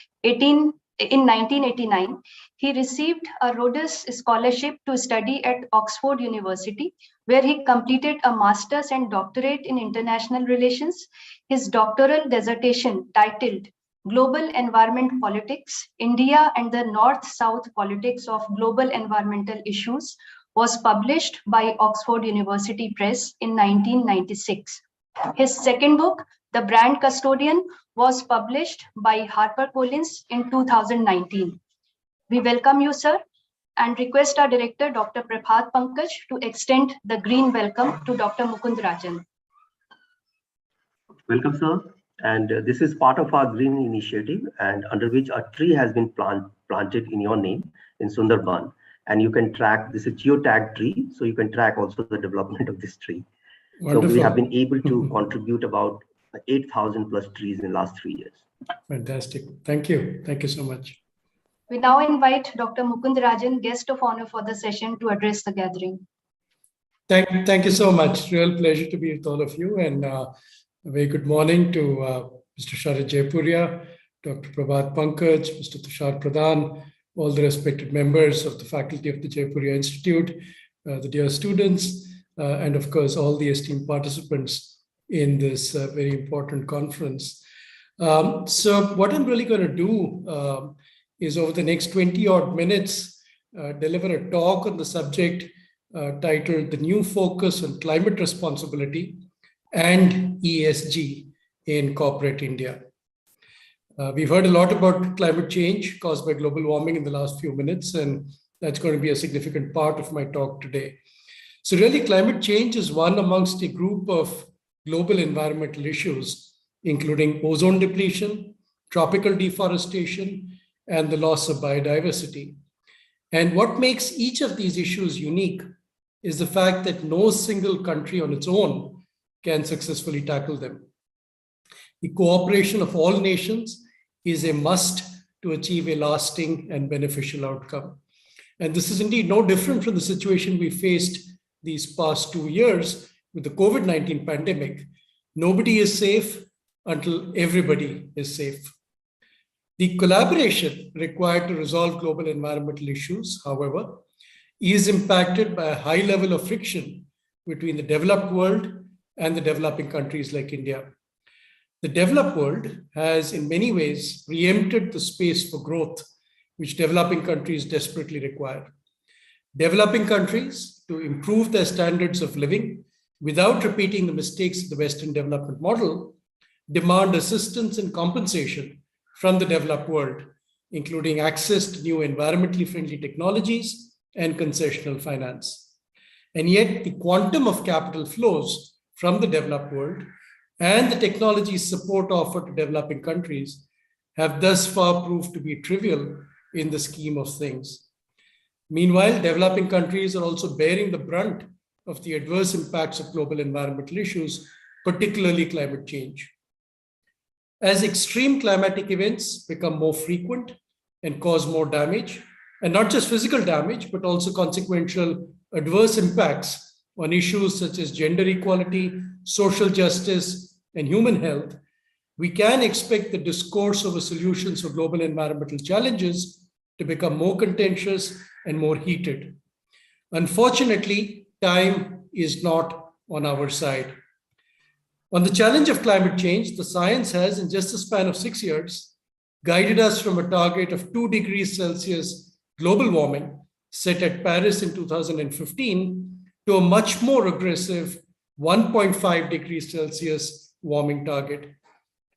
1989. He received a Rhodes Scholarship to study at Oxford University, where he completed a master's and doctorate in international relations. His doctoral dissertation, titled Global Environment Politics, India and the North-South Politics of Global Environmental Issues, was published by Oxford University Press in 1996. His second book, The Brand Custodian, was published by HarperCollins in 2019. We welcome you, sir, and request our director, Dr. Prabhat Pankaj, to extend the green welcome to Dr. Mukund Rajan. Welcome, sir. And this is part of our green initiative, and under which a tree has been planted in your name in Sundarban. And you can track, this is geotag tree, so you can track also the development of this tree. Wonderful. So we have been able to contribute about 8,000 plus trees in the last 3 years. Fantastic. Thank you. Thank you so much. We now invite Dr. Mukund Rajan, guest of honor for the session, to address the gathering. Thank you so much. Real pleasure to be with all of you. And a very good morning to Mr. Sharat Jaipuria, Dr. Prabhat Pankaj, Mr. Tushar Pradhan, all the respected members of the faculty of the Jaipuria Institute, the dear students, and of course, all the esteemed participants in this very important conference. So what I'm really going to do is over the next 20 odd minutes, deliver a talk on the subject titled The New Focus on Climate Responsibility and ESG in Corporate India. We've heard a lot about climate change caused by global warming in the last few minutes, and that's going to be a significant part of my talk today. So really, climate change is one amongst a group of global environmental issues, including ozone depletion, tropical deforestation, and the loss of biodiversity. And what makes each of these issues unique is the fact that no single country on its own can successfully tackle them. The cooperation of all nations is a must to achieve a lasting and beneficial outcome. And this is indeed no different from the situation we faced these past 2 years with the COVID-19 pandemic. Nobody is safe until everybody is safe. The collaboration required to resolve global environmental issues, however, is impacted by a high level of friction between the developed world and the developing countries like India. The developed world has in many ways preempted the space for growth, which developing countries desperately require. Developing countries, to improve their standards of living without repeating the mistakes of the Western development model, demand assistance and compensation from the developed world, including access to new environmentally friendly technologies and concessional finance. And yet the quantum of capital flows from the developed world and the technology support offered to developing countries have thus far proved to be trivial in the scheme of things. Meanwhile, developing countries are also bearing the brunt of the adverse impacts of global environmental issues, particularly climate change. As extreme climatic events become more frequent and cause more damage, and not just physical damage, but also consequential adverse impacts on issues such as gender equality, social justice, and human health, we can expect the discourse over solutions for global environmental challenges to become more contentious and more heated. Unfortunately, time is not on our side. On the challenge of climate change, the science has, in just a span of 6 years, guided us from a target of 2 degrees Celsius global warming set at Paris in 2015 to a much more aggressive 1.5 degrees Celsius warming target.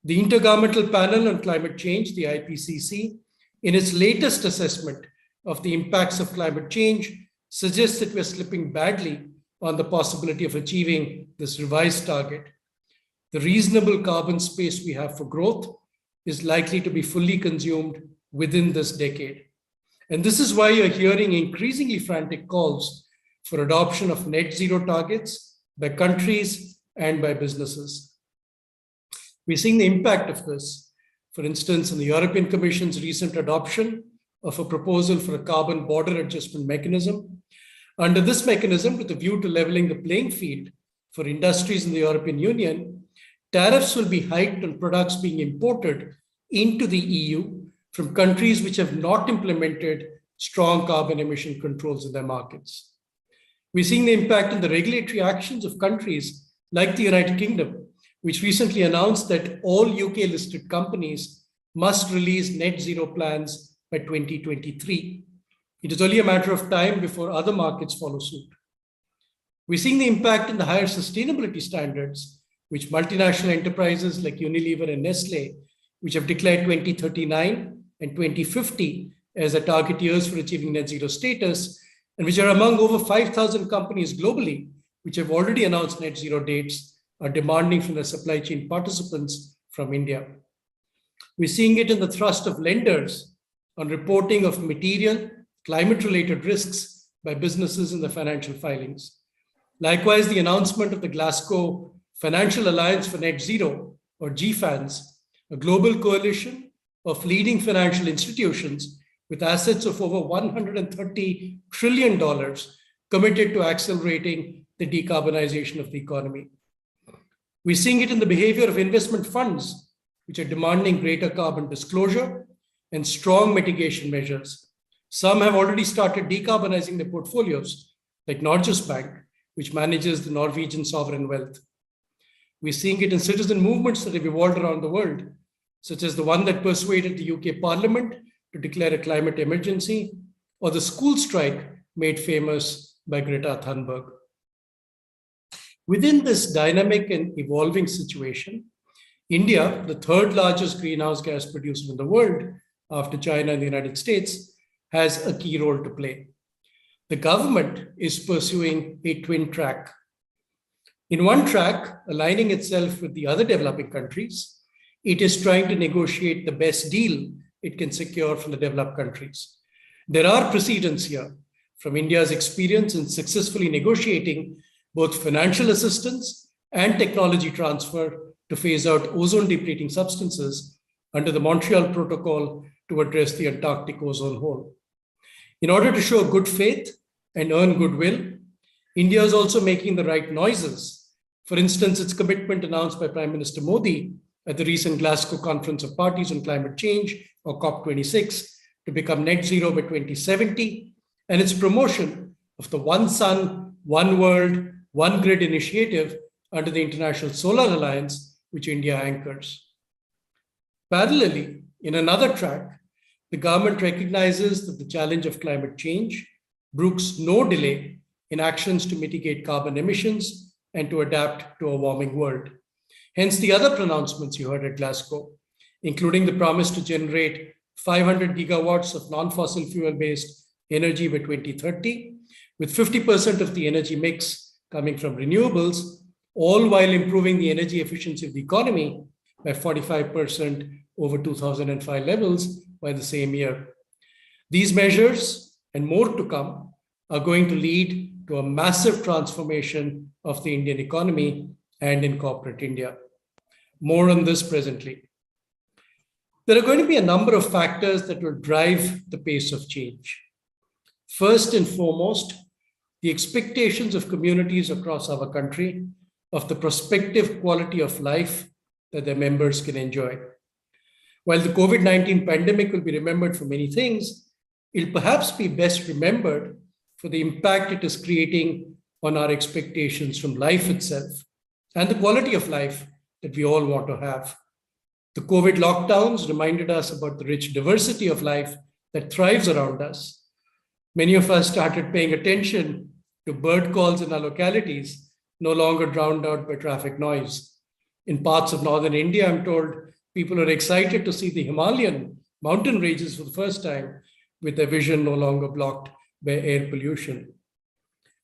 The Intergovernmental Panel on Climate Change, the IPCC, in its latest assessment of the impacts of climate change, suggests that we're slipping badly on the possibility of achieving this revised target. The reasonable carbon space we have for growth is likely to be fully consumed within this decade. And this is why you're hearing increasingly frantic calls for adoption of net zero targets by countries and by businesses. We're seeing the impact of this, for instance, in the European Commission's recent adoption of a proposal for a carbon border adjustment mechanism. Under this mechanism, with a view to leveling the playing field for industries in the European Union, tariffs will be hiked on products being imported into the EU from countries which have not implemented strong carbon emission controls in their markets. We're seeing the impact in the regulatory actions of countries like the United Kingdom, which recently announced that all UK-listed companies must release net zero plans by 2023. It is only a matter of time before other markets follow suit. We're seeing the impact in the higher sustainability standards, which multinational enterprises like Unilever and Nestle, which have declared 2039 and 2050 as the target years for achieving net zero status, and which are among over 5,000 companies globally, which have already announced net zero dates, are demanding from the supply chain participants from India. We're seeing it in the thrust of lenders on reporting of material climate-related risks by businesses in the financial filings. Likewise, the announcement of the Glasgow Financial Alliance for Net Zero, or GFANZ, a global coalition of leading financial institutions with assets of over $130 trillion committed to accelerating the decarbonization of the economy. We're seeing it in the behavior of investment funds, which are demanding greater carbon disclosure and strong mitigation measures. Some have already started decarbonizing their portfolios, like Norges Bank, which manages the Norwegian sovereign wealth. We're seeing it in citizen movements that have evolved around the world, such as the one that persuaded the UK Parliament to declare a climate emergency, or the school strike made famous by Greta Thunberg. Within this dynamic and evolving situation, India, the third largest greenhouse gas producer in the world after China and the United States, has a key role to play. The government is pursuing a twin track. In one track, aligning itself with the other developing countries, it is trying to negotiate the best deal it can secure from the developed countries. There are precedents here from India's experience in successfully negotiating both financial assistance and technology transfer to phase out ozone-depleting substances under the Montreal Protocol to address the Antarctic ozone hole. In order to show good faith and earn goodwill, India is also making the right noises. For instance, its commitment announced by Prime Minister Modi at the recent Glasgow Conference of Parties on Climate Change, or COP26, to become net zero by 2070, and its promotion of the One Sun, One World, One Grid initiative under the International Solar Alliance, which India anchors. Parallelly, in another track, the government recognizes that the challenge of climate change brooks no delay in actions to mitigate carbon emissions and to adapt to a warming world. Hence the other pronouncements you heard at Glasgow, including the promise to generate 500 gigawatts of non-fossil fuel-based energy by 2030, with 50% of the energy mix coming from renewables, all while improving the energy efficiency of the economy by 45% over 2005 levels by the same year. These measures, and more to come, are going to lead to a massive transformation of the Indian economy and in corporate India. More on this presently. There are going to be a number of factors that will drive the pace of change. First and foremost, the expectations of communities across our country of the prospective quality of life that their members can enjoy. While the COVID-19 pandemic will be remembered for many things, it'll perhaps be best remembered for the impact it is creating on our expectations from life itself and the quality of life that we all want to have. The COVID lockdowns reminded us about the rich diversity of life that thrives around us. Many of us started paying attention to bird calls in our localities, no longer drowned out by traffic noise. In parts of northern India, I'm told, people are excited to see the Himalayan mountain ranges for the first time, with their vision no longer blocked by air pollution.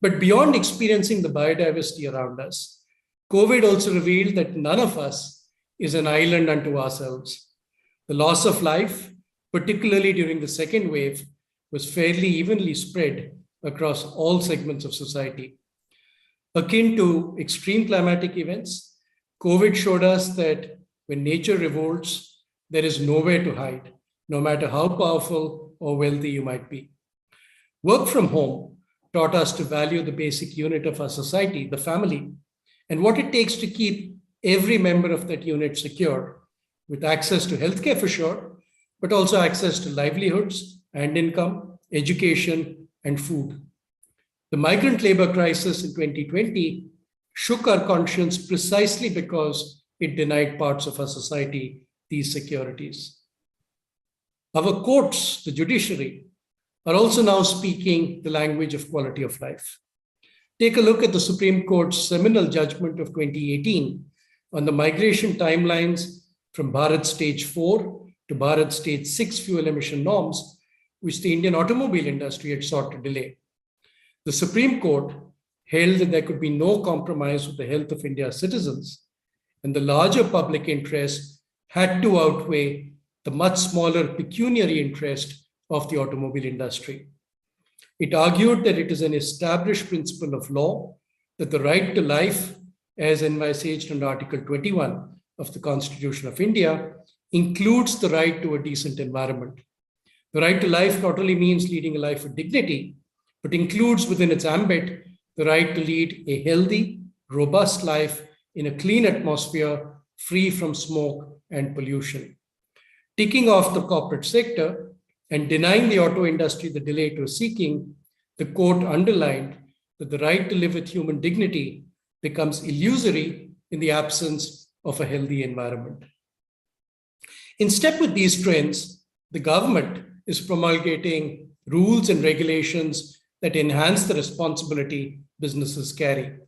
But beyond experiencing the biodiversity around us, COVID also revealed that none of us is an island unto ourselves. The loss of life, particularly during the second wave, was fairly evenly spread across all segments of society. Akin to extreme climatic events, COVID showed us that when nature revolts, there is nowhere to hide, no matter how powerful or wealthy you might be. Work from home taught us to value the basic unit of our society, the family, and what it takes to keep every member of that unit secure, with access to healthcare for sure, but also access to livelihoods and income, education, and food. The migrant labor crisis in 2020 shook our conscience precisely because it denied parts of our society these securities. Our courts, the judiciary, are also now speaking the language of quality of life. Take a look at the Supreme Court's seminal judgment of 2018 on the migration timelines from Bharat Stage 4 to Bharat Stage 6 fuel emission norms, which the Indian automobile industry had sought to delay. The Supreme Court held that there could be no compromise with the health of India's citizens, and the larger public interest had to outweigh the much smaller pecuniary interest of the automobile industry. It argued that it is an established principle of law that the right to life, as envisaged under Article 21 of the Constitution of India, includes the right to a decent environment. The right to life not only means leading a life with dignity, but includes within its ambit the right to lead a healthy, robust life in a clean atmosphere, free from smoke and pollution. Ticking off the corporate sector and denying the auto industry the delay it was seeking, the court underlined that the right to live with human dignity becomes illusory in the absence of a healthy environment. In step with these trends, the government is promulgating rules and regulations that enhance the responsibility businesses carry.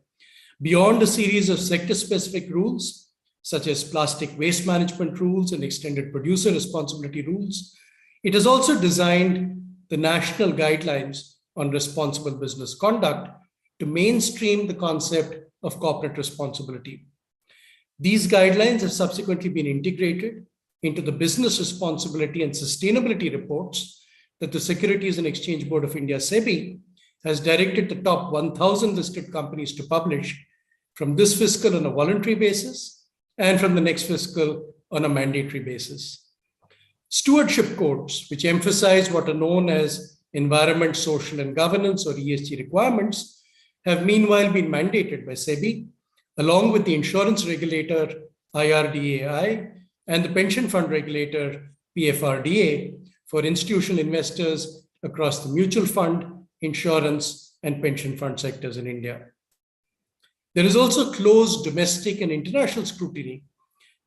Beyond a series of sector-specific rules, such as plastic waste management rules and extended producer responsibility rules, it has also designed the national guidelines on responsible business conduct to mainstream the concept of corporate responsibility. These guidelines have subsequently been integrated into the business responsibility and sustainability reports that the Securities and Exchange Board of India, SEBI, has directed the top 1,000 listed companies to publish from this fiscal on a voluntary basis and from the next fiscal on a mandatory basis. Stewardship codes, which emphasize what are known as environment, social, and governance, or ESG requirements, have meanwhile been mandated by SEBI, along with the insurance regulator, IRDAI, and the pension fund regulator, PFRDA, for institutional investors across the mutual fund, insurance, and pension fund sectors in India. There is also close domestic and international scrutiny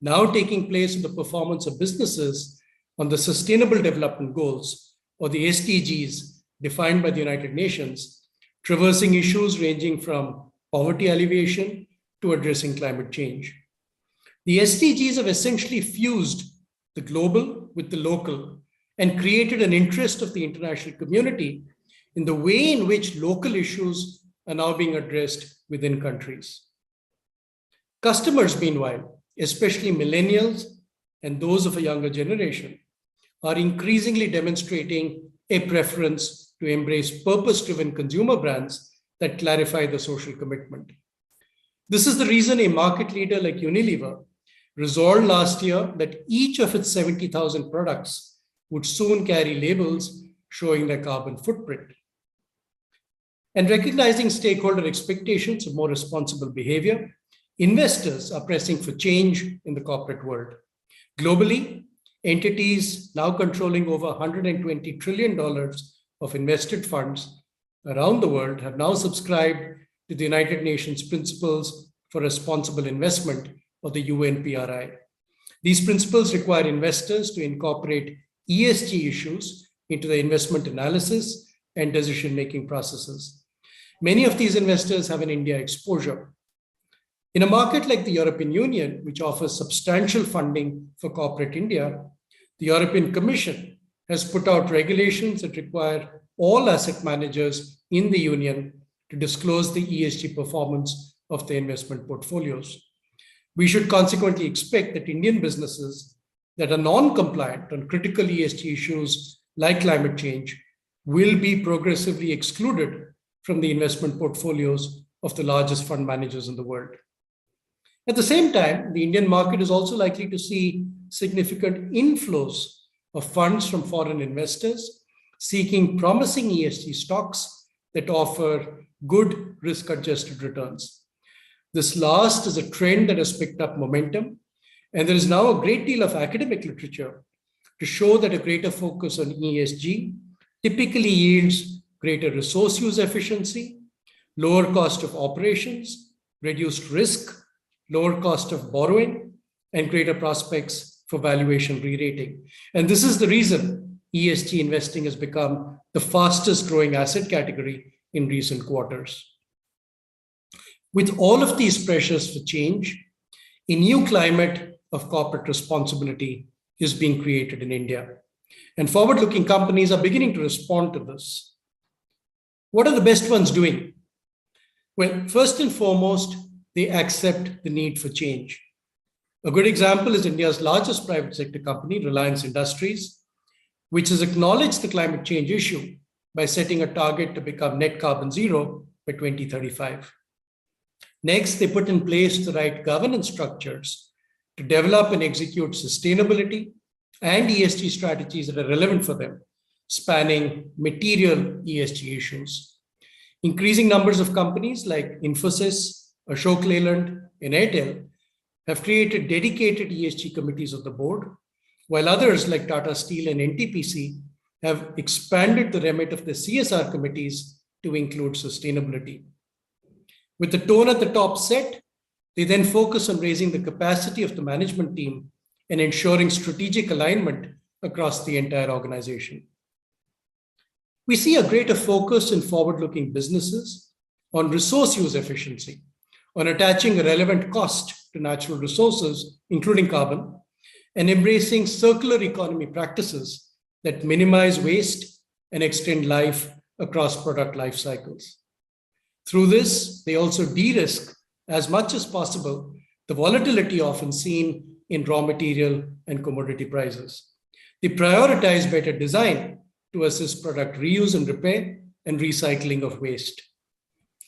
now taking place in the performance of businesses on the Sustainable Development Goals, or the SDGs, defined by the United Nations, traversing issues ranging from poverty alleviation to addressing climate change. The SDGs have essentially fused the global with the local and created an interest of the international community in the way in which local issues are now being addressed within countries. Customers, meanwhile, especially millennials and those of a younger generation, are increasingly demonstrating a preference to embrace purpose-driven consumer brands that clarify the social commitment. This is the reason a market leader like Unilever resolved last year that each of its 70,000 products would soon carry labels showing their carbon footprint. And recognizing stakeholder expectations of more responsible behavior, investors are pressing for change in the corporate world. Globally, entities now controlling over $120 trillion of invested funds around the world have now subscribed to the United Nations Principles for Responsible Investment, or the UNPRI. These principles require investors to incorporate ESG issues into their investment analysis and decision-making processes. Many of these investors have an India exposure. In a market like the European Union, which offers substantial funding for corporate India, the European Commission has put out regulations that require all asset managers in the Union to disclose the ESG performance of their investment portfolios. We should consequently expect that Indian businesses that are non-compliant on critical ESG issues like climate change will be progressively excluded from the investment portfolios of the largest fund managers in the world. At the same time, the Indian market is also likely to see significant inflows of funds from foreign investors seeking promising ESG stocks that offer good risk-adjusted returns. This last is a trend that has picked up momentum, and there is now a great deal of academic literature to show that a greater focus on ESG typically yields greater resource use efficiency, lower cost of operations, reduced risk, lower cost of borrowing, and greater prospects for valuation re-rating. And this is the reason ESG investing has become the fastest growing asset category in recent quarters. With all of these pressures for change, a new climate of corporate responsibility is being created in India. And forward-looking companies are beginning to respond to this. What are the best ones doing? Well, first and foremost, they accept the need for change. A good example is India's largest private sector company, Reliance Industries, which has acknowledged the climate change issue by setting a target to become net carbon zero by 2035. Next, they put in place the right governance structures to develop and execute sustainability and ESG strategies that are relevant for them, spanning material ESG issues. Increasing numbers of companies like Infosys, Ashok Leyland, and Airtel have created dedicated ESG committees of the board, while others like Tata Steel and NTPC have expanded the remit of the CSR committees to include sustainability. With the tone at the top set, they then focus on raising the capacity of the management team and ensuring strategic alignment across the entire organization. We see a greater focus in forward-looking businesses on resource use efficiency, on attaching a relevant cost to natural resources, including carbon, and embracing circular economy practices that minimize waste and extend life across product life cycles. Through this, they also de-risk as much as possible the volatility often seen in raw material and commodity prices. They prioritize better design to assist product reuse and repair and recycling of waste.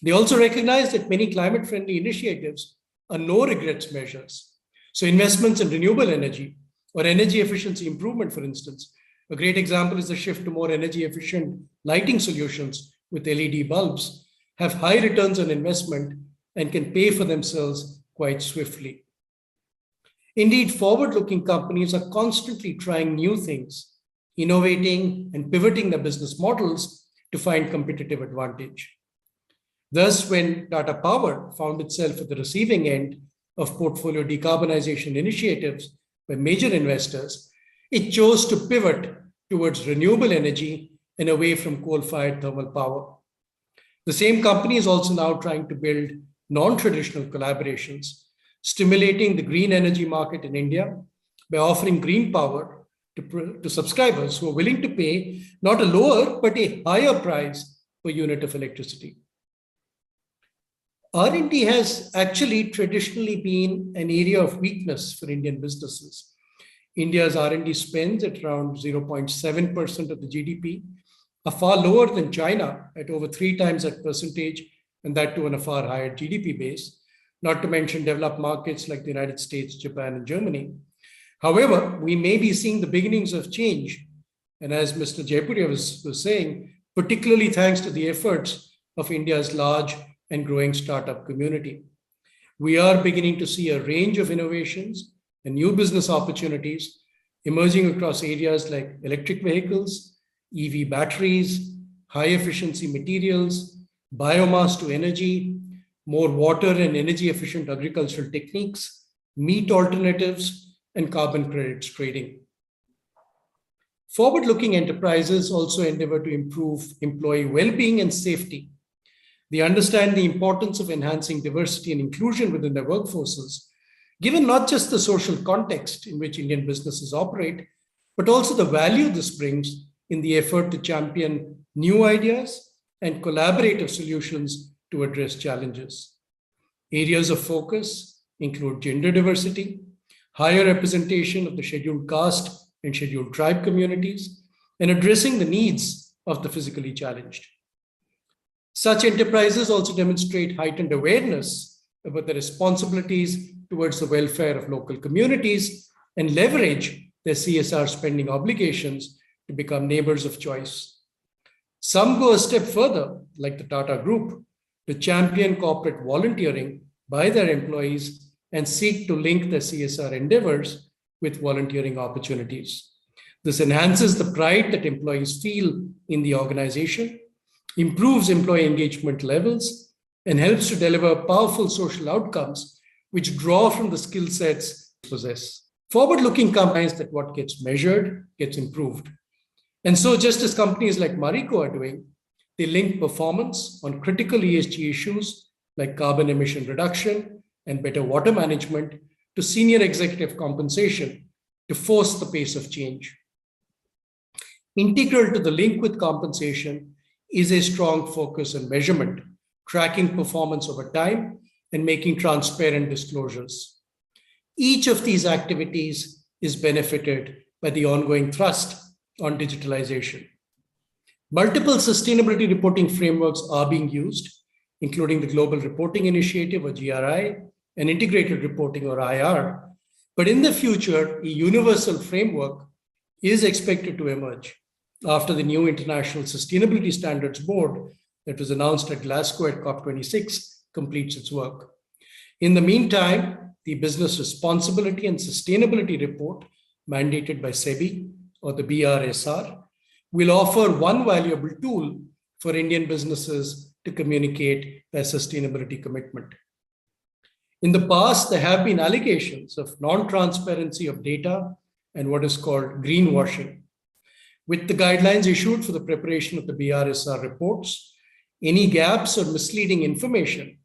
They also recognize that many climate-friendly initiatives are no-regrets measures. So investments in renewable energy or energy efficiency improvement, for instance, a great example is the shift to more energy-efficient lighting solutions with LED bulbs, have high returns on investment and can pay for themselves quite swiftly. Indeed, forward-looking companies are constantly trying new things, innovating and pivoting their business models to find competitive advantage. Thus, when Tata Power found itself at the receiving end of portfolio decarbonization initiatives by major investors, it chose to pivot towards renewable energy and away from coal-fired thermal power. The same company is also now trying to build non-traditional collaborations, stimulating the green energy market in India by offering green power to subscribers who are willing to pay not a lower, but a higher price per unit of electricity. R&D has actually traditionally been an area of weakness for Indian businesses. India's R&D spends at around 0.7% of the GDP are far lower than China at over 3 times that percentage, and that too on a far higher GDP base, not to mention developed markets like the United States, Japan, and Germany. However, we may be seeing the beginnings of change. And as Mr. Jaipuria was saying, particularly thanks to the efforts of India's large and growing startup community. We are beginning to see a range of innovations and new business opportunities emerging across areas like electric vehicles, EV batteries, high efficiency materials, biomass to energy, more water and energy efficient agricultural techniques, meat alternatives, and carbon credits trading. Forward-looking enterprises also endeavor to improve employee well-being and safety. They understand the importance of enhancing diversity and inclusion within their workforces, given not just the social context in which Indian businesses operate, but also the value this brings in the effort to champion new ideas and collaborative solutions to address challenges. Areas of focus include gender diversity, higher representation of the scheduled caste and scheduled tribe communities, and addressing the needs of the physically challenged. Such enterprises also demonstrate heightened awareness about the responsibilities towards the welfare of local communities and leverage their CSR spending obligations to become neighbors of choice. Some go a step further, like the Tata Group, to champion corporate volunteering by their employees and seek to link their CSR endeavors with volunteering opportunities. This enhances the pride that employees feel in the organization, improves employee engagement levels, and helps to deliver powerful social outcomes which draw from the skill sets they possess. Forward-looking companies that what gets measured gets improved. And so just as companies like Marico are doing, they link performance on critical ESG issues like carbon emission reduction and better water management to senior executive compensation to force the pace of change. Integral to the link with compensation is a strong focus on measurement, tracking performance over time, and making transparent disclosures. Each of these activities is benefited by the ongoing thrust on digitalization. Multiple sustainability reporting frameworks are being used, including the Global Reporting Initiative, or GRI, and Integrated Reporting, or IR. But in the future, a universal framework is expected to emerge after the new International Sustainability Standards Board that was announced at Glasgow at COP26 completes its work. In the meantime, the Business Responsibility and Sustainability Report, mandated by SEBI, or the BRSR, will offer one valuable tool for Indian businesses to communicate their sustainability commitment. In the past, there have been allegations of non-transparency of data and what is called greenwashing. With the guidelines issued for the preparation of the BRSR reports, any gaps or misleading information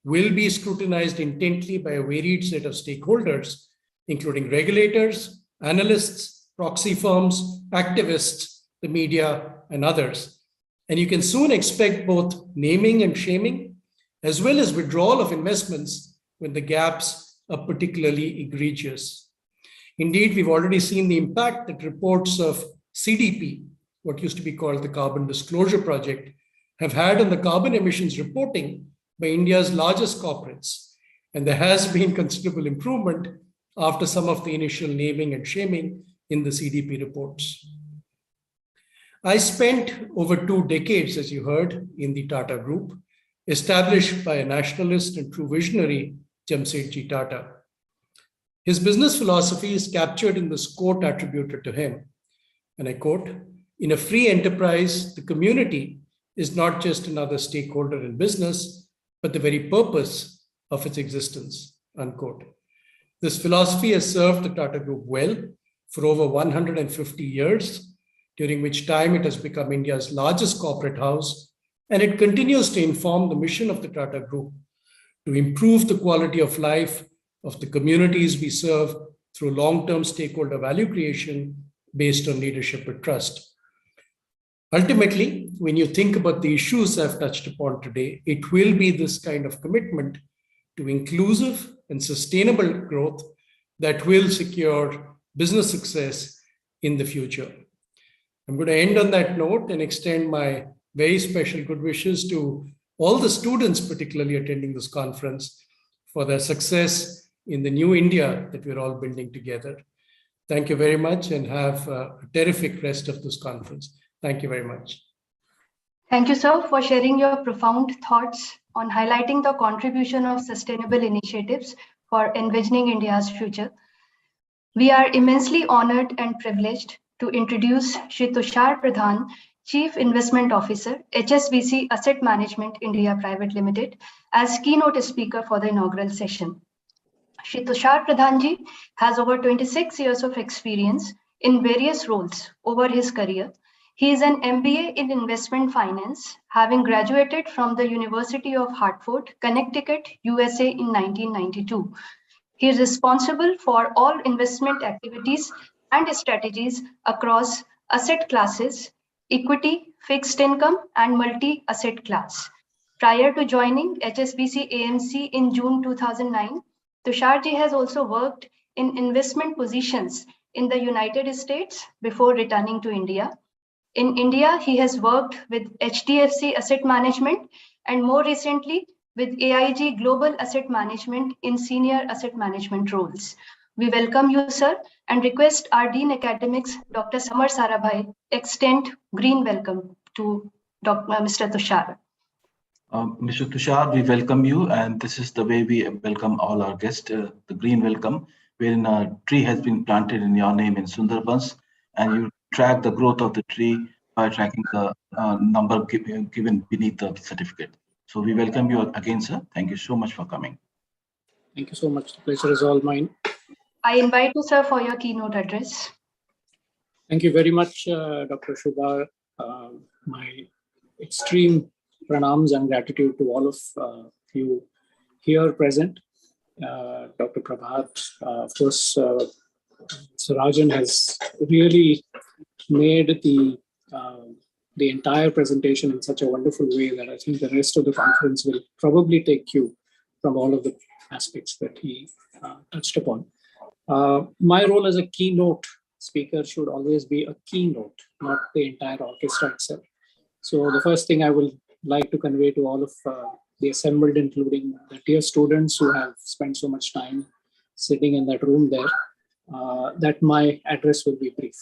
will be scrutinized intently by a varied set of stakeholders, including regulators, analysts, proxy firms, activists, the media, and others. And you can soon expect both naming and shaming, as well as withdrawal of investments when the gaps are particularly egregious. Indeed, we've already seen the impact that reports of CDP, what used to be called the Carbon Disclosure Project, have had on the carbon emissions reporting by India's largest corporates. And there has been considerable improvement after some of the initial naming and shaming in the CDP reports. I spent over 2 decades, as you heard, in the Tata Group, established by a nationalist and true visionary, Jamsetji Tata. His business philosophy is captured in this quote attributed to him, and I quote, "In a free enterprise, the community is not just another stakeholder in business, but the very purpose of its existence," unquote. This philosophy has served the Tata Group well for over 150 years, during which time it has become India's largest corporate house, and it continues to inform the mission of the Tata Group to improve the quality of life of the communities we serve through long-term stakeholder value creation based on leadership with trust. Ultimately, when you think about the issues I've touched upon today, it will be this kind of commitment to inclusive and sustainable growth that will secure business success in the future. I'm going to end on that note and extend my very special good wishes to all the students, particularly attending this conference, for their success in the new India that we're all building together. Thank you very much and have a terrific rest of this conference. Thank you very much. Thank you, sir, for sharing your profound thoughts on highlighting the contribution of sustainable initiatives for envisioning India's future. We are immensely honored and privileged to introduce Shri Tushar Pradhan, Chief Investment Officer, HSBC Asset Management India Private Limited, as keynote speaker for the inaugural session. Shri Tushar Pradhan ji has over 26 years of experience in various roles over his career. He is an MBA in Investment Finance, having graduated from the University of Hartford, Connecticut, USA in 1992. He is responsible for all investment activities and strategies across asset classes, equity, fixed income, and multi-asset class. Prior to joining HSBC AMC in June 2009, Tusharji has also worked in investment positions in the United States before returning to India. In India, he has worked with HDFC Asset Management and more recently with AIG Global Asset Management in senior asset management roles. We welcome you, sir, and request our Dean Academics, Dr. Samar Sarabhai, extend green welcome to Mr. Tushar. Mr. Tushar, we welcome you, and this is the way we welcome all our guests, the green welcome, wherein a tree has been planted in your name in Sundarbans, and you track the growth of the tree by tracking the number given beneath the certificate. So we welcome you again, sir. Thank you so much for coming. Thank you so much. The pleasure is all mine. I invite you, sir, for your keynote address. Thank you very much, Dr. Shubha. My extreme pranams and gratitude to all of you here present. Dr. Prabhat, of course, Sarajan has really made the entire presentation in such a wonderful way that I think the rest of the conference will probably take cue from all of the aspects that he touched upon. My role as a keynote speaker should always be a keynote, not the entire orchestra itself. So the first thing I will like to convey to all of the assembled, including the dear students who have spent so much time sitting in that room there, that my address will be brief.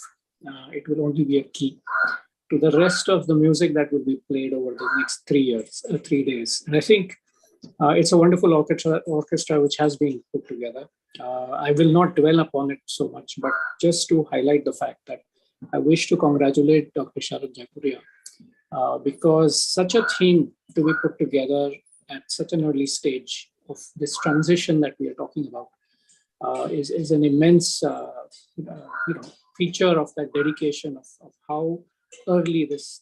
It will only be a key to the rest of the music that will be played over the next 3 days. And I think it's a wonderful orchestra which has been put together. I will not dwell upon it so much, but just to highlight the fact that I wish to congratulate Dr. Sharad Jaipuria because such a thing to be put together at such an early stage of this transition that we are talking about is an immense feature of that dedication of how early this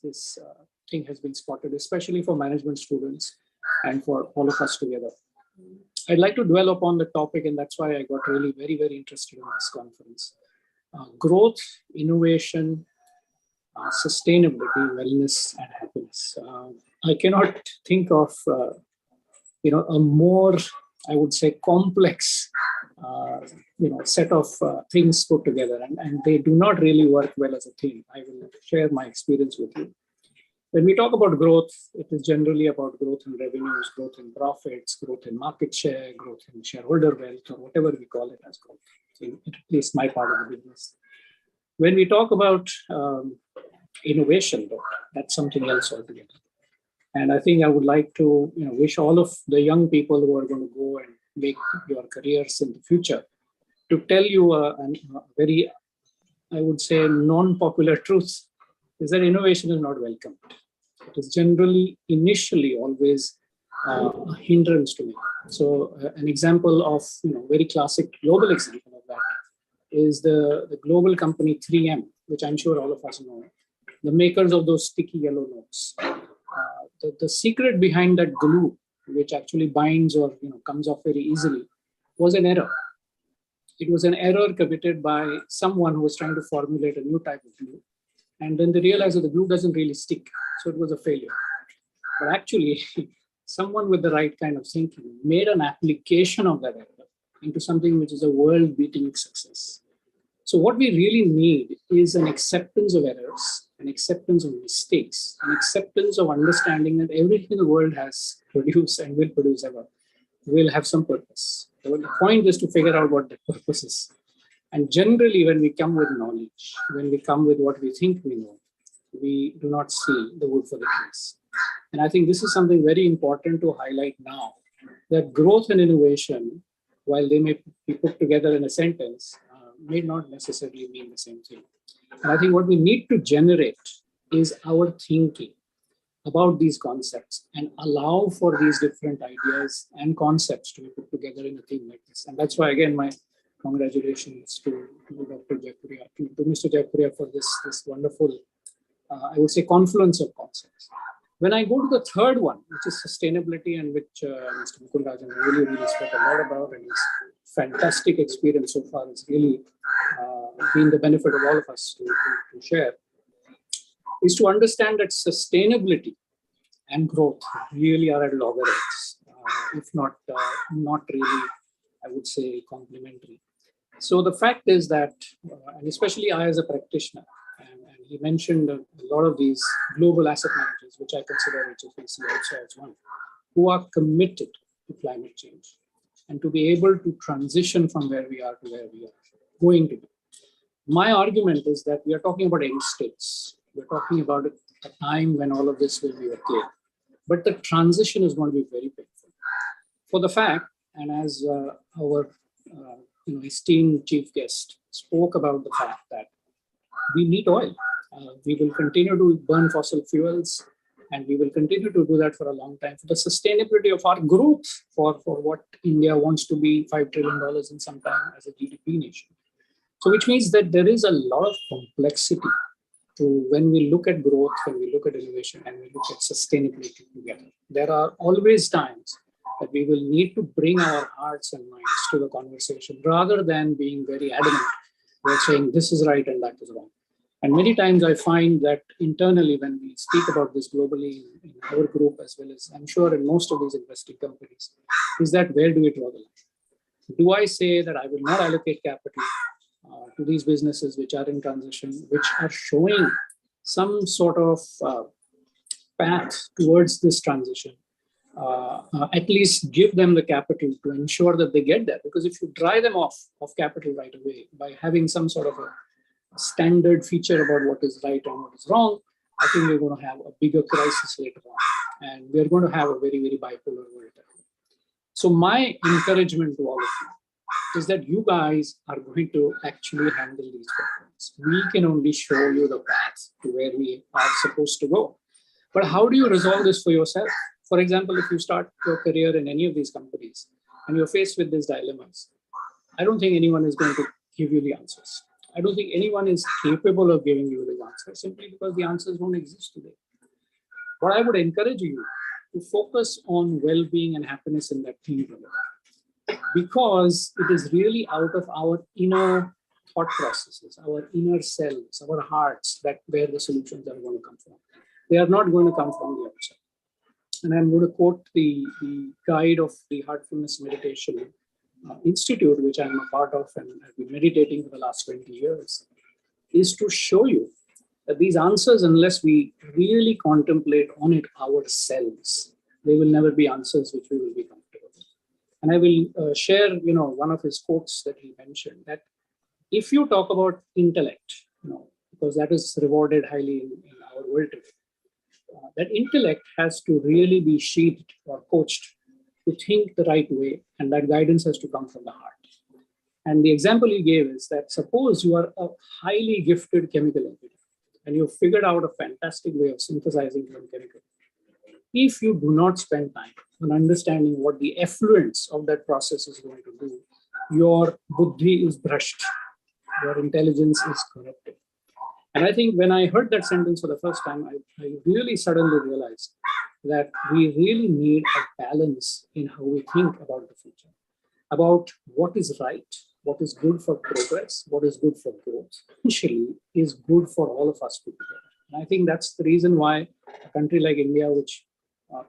thing has been spotted, especially for management students and for all of us together. I'd like to dwell upon the topic, and that's why I got really very, very interested in this conference. Growth, innovation, sustainability, wellness, and happiness. I cannot think of a more, I would say, complex set of things put together, and they do not really work well as a team. I will share my experience with you. When we talk about growth, it is generally about growth in revenues, growth in profits, growth in market share, growth in shareholder wealth, or whatever we call it as growth, at least my part of the business. When we talk about innovation, though, that's something else altogether. And I think I would like to wish all of the young people who are going to go and make your careers in the future to tell you a very, I would say, non-popular truth is that innovation is not welcomed. It is generally, initially, always a hindrance to me. So an example of, very classic global example of that is the global company 3M, which I'm sure all of us know, the makers of those sticky yellow notes. The secret behind that glue, which actually binds or comes off very easily, was an error. It was an error committed by someone who was trying to formulate a new type of glue. And then they realized that the glue doesn't really stick. So it was a failure. But actually, someone with the right kind of thinking made an application of that error into something which is a world-beating success. So what we really need is an acceptance of errors, an acceptance of mistakes, an acceptance of understanding that everything the world has produced and will produce ever will have some purpose. So the point is to figure out what that purpose is. And generally, when we come with knowledge, when we come with what we think we know, we do not see the wood for the trees. And I think this is something very important to highlight now, that growth and innovation, while they may be put together in a sentence, may not necessarily mean the same thing. And I think what we need to generate is our thinking about these concepts and allow for these different ideas and concepts to be put together in a thing like this. And that's why, again, my congratulations to Dr. Jaipuria, to Mr. Jaipuria for this wonderful, I would say, confluence of concepts. When I go to the third one, which is sustainability, and which Mr. Mukund Rajan really spoke a lot about, and his fantastic experience so far has really been the benefit of all of us to share, is to understand that sustainability and growth really are at loggerheads, if not really, I would say, complementary. So the fact is that, and especially I as a practitioner, and he mentioned a lot of these global asset managers, which I consider HSBC also as one, who are committed to climate change and to be able to transition from where we are to where we are going to be. My argument is that we are talking about end states. We're talking about a time when all of this will be okay. But the transition is going to be very painful. For the fact, and as our esteemed chief guest spoke about the fact that we need oil. We will continue to burn fossil fuels, and we will continue to do that for a long time for the sustainability of our growth, for what India wants to be $5 trillion in some time as a GDP nation. So which means that there is a lot of complexity to when we look at growth, when we look at innovation, and we look at sustainability together. There are always times that we will need to bring our hearts and minds to the conversation rather than being very adamant about saying this is right and that is wrong. And many times I find that internally, when we speak about this globally in our group, as well as I'm sure in most of these investing companies, is that where do we draw the line? Do I say that I will not allocate capital to these businesses which are in transition, which are showing some sort of path towards this transition? At least give them the capital to ensure that they get there. Because if you dry them off of capital right away by having some sort of a standard feature about what is right and what is wrong, I think we're going to have a bigger crisis later on. And we're going to have a very, very bipolar world. So my encouragement to all of you is that you guys are going to actually handle these problems. We can only show you the path to where we are supposed to go. But how do you resolve this for yourself? For example, if you start your career in any of these companies and you're faced with these dilemmas, I don't think anyone is going to give you the answers. I don't think anyone is capable of giving you the answers simply because the answers don't exist today. What I would encourage you to focus on well-being and happiness in that team, because it is really out of our inner thought processes, our inner selves, our hearts, that where the solutions are going to come from. They are not going to come from the outside. And I'm going to quote the guide of the Heartfulness Meditation Institute, which I'm a part of and I've been meditating for the last 20 years, is to show you that these answers, unless we really contemplate on it ourselves, they will never be answers which we will be comfortable with. And I will share, one of his quotes that he mentioned, that if you talk about intellect, because that is rewarded highly in our world today, that intellect has to really be sheathed or coached to think the right way, and that guidance has to come from the heart. And the example he gave is that suppose you are a highly gifted chemical engineer and you've figured out a fantastic way of synthesizing one chemical. If you do not spend time on understanding what the effluence of that process is going to do, your buddhi is brushed, your intelligence is corrupted. And I think when I heard that sentence for the first time, I really suddenly realized that we really need a balance in how we think about the future, about what is right, what is good for progress, what is good for growth, essentially is good for all of us together. And I think that's the reason why a country like India, which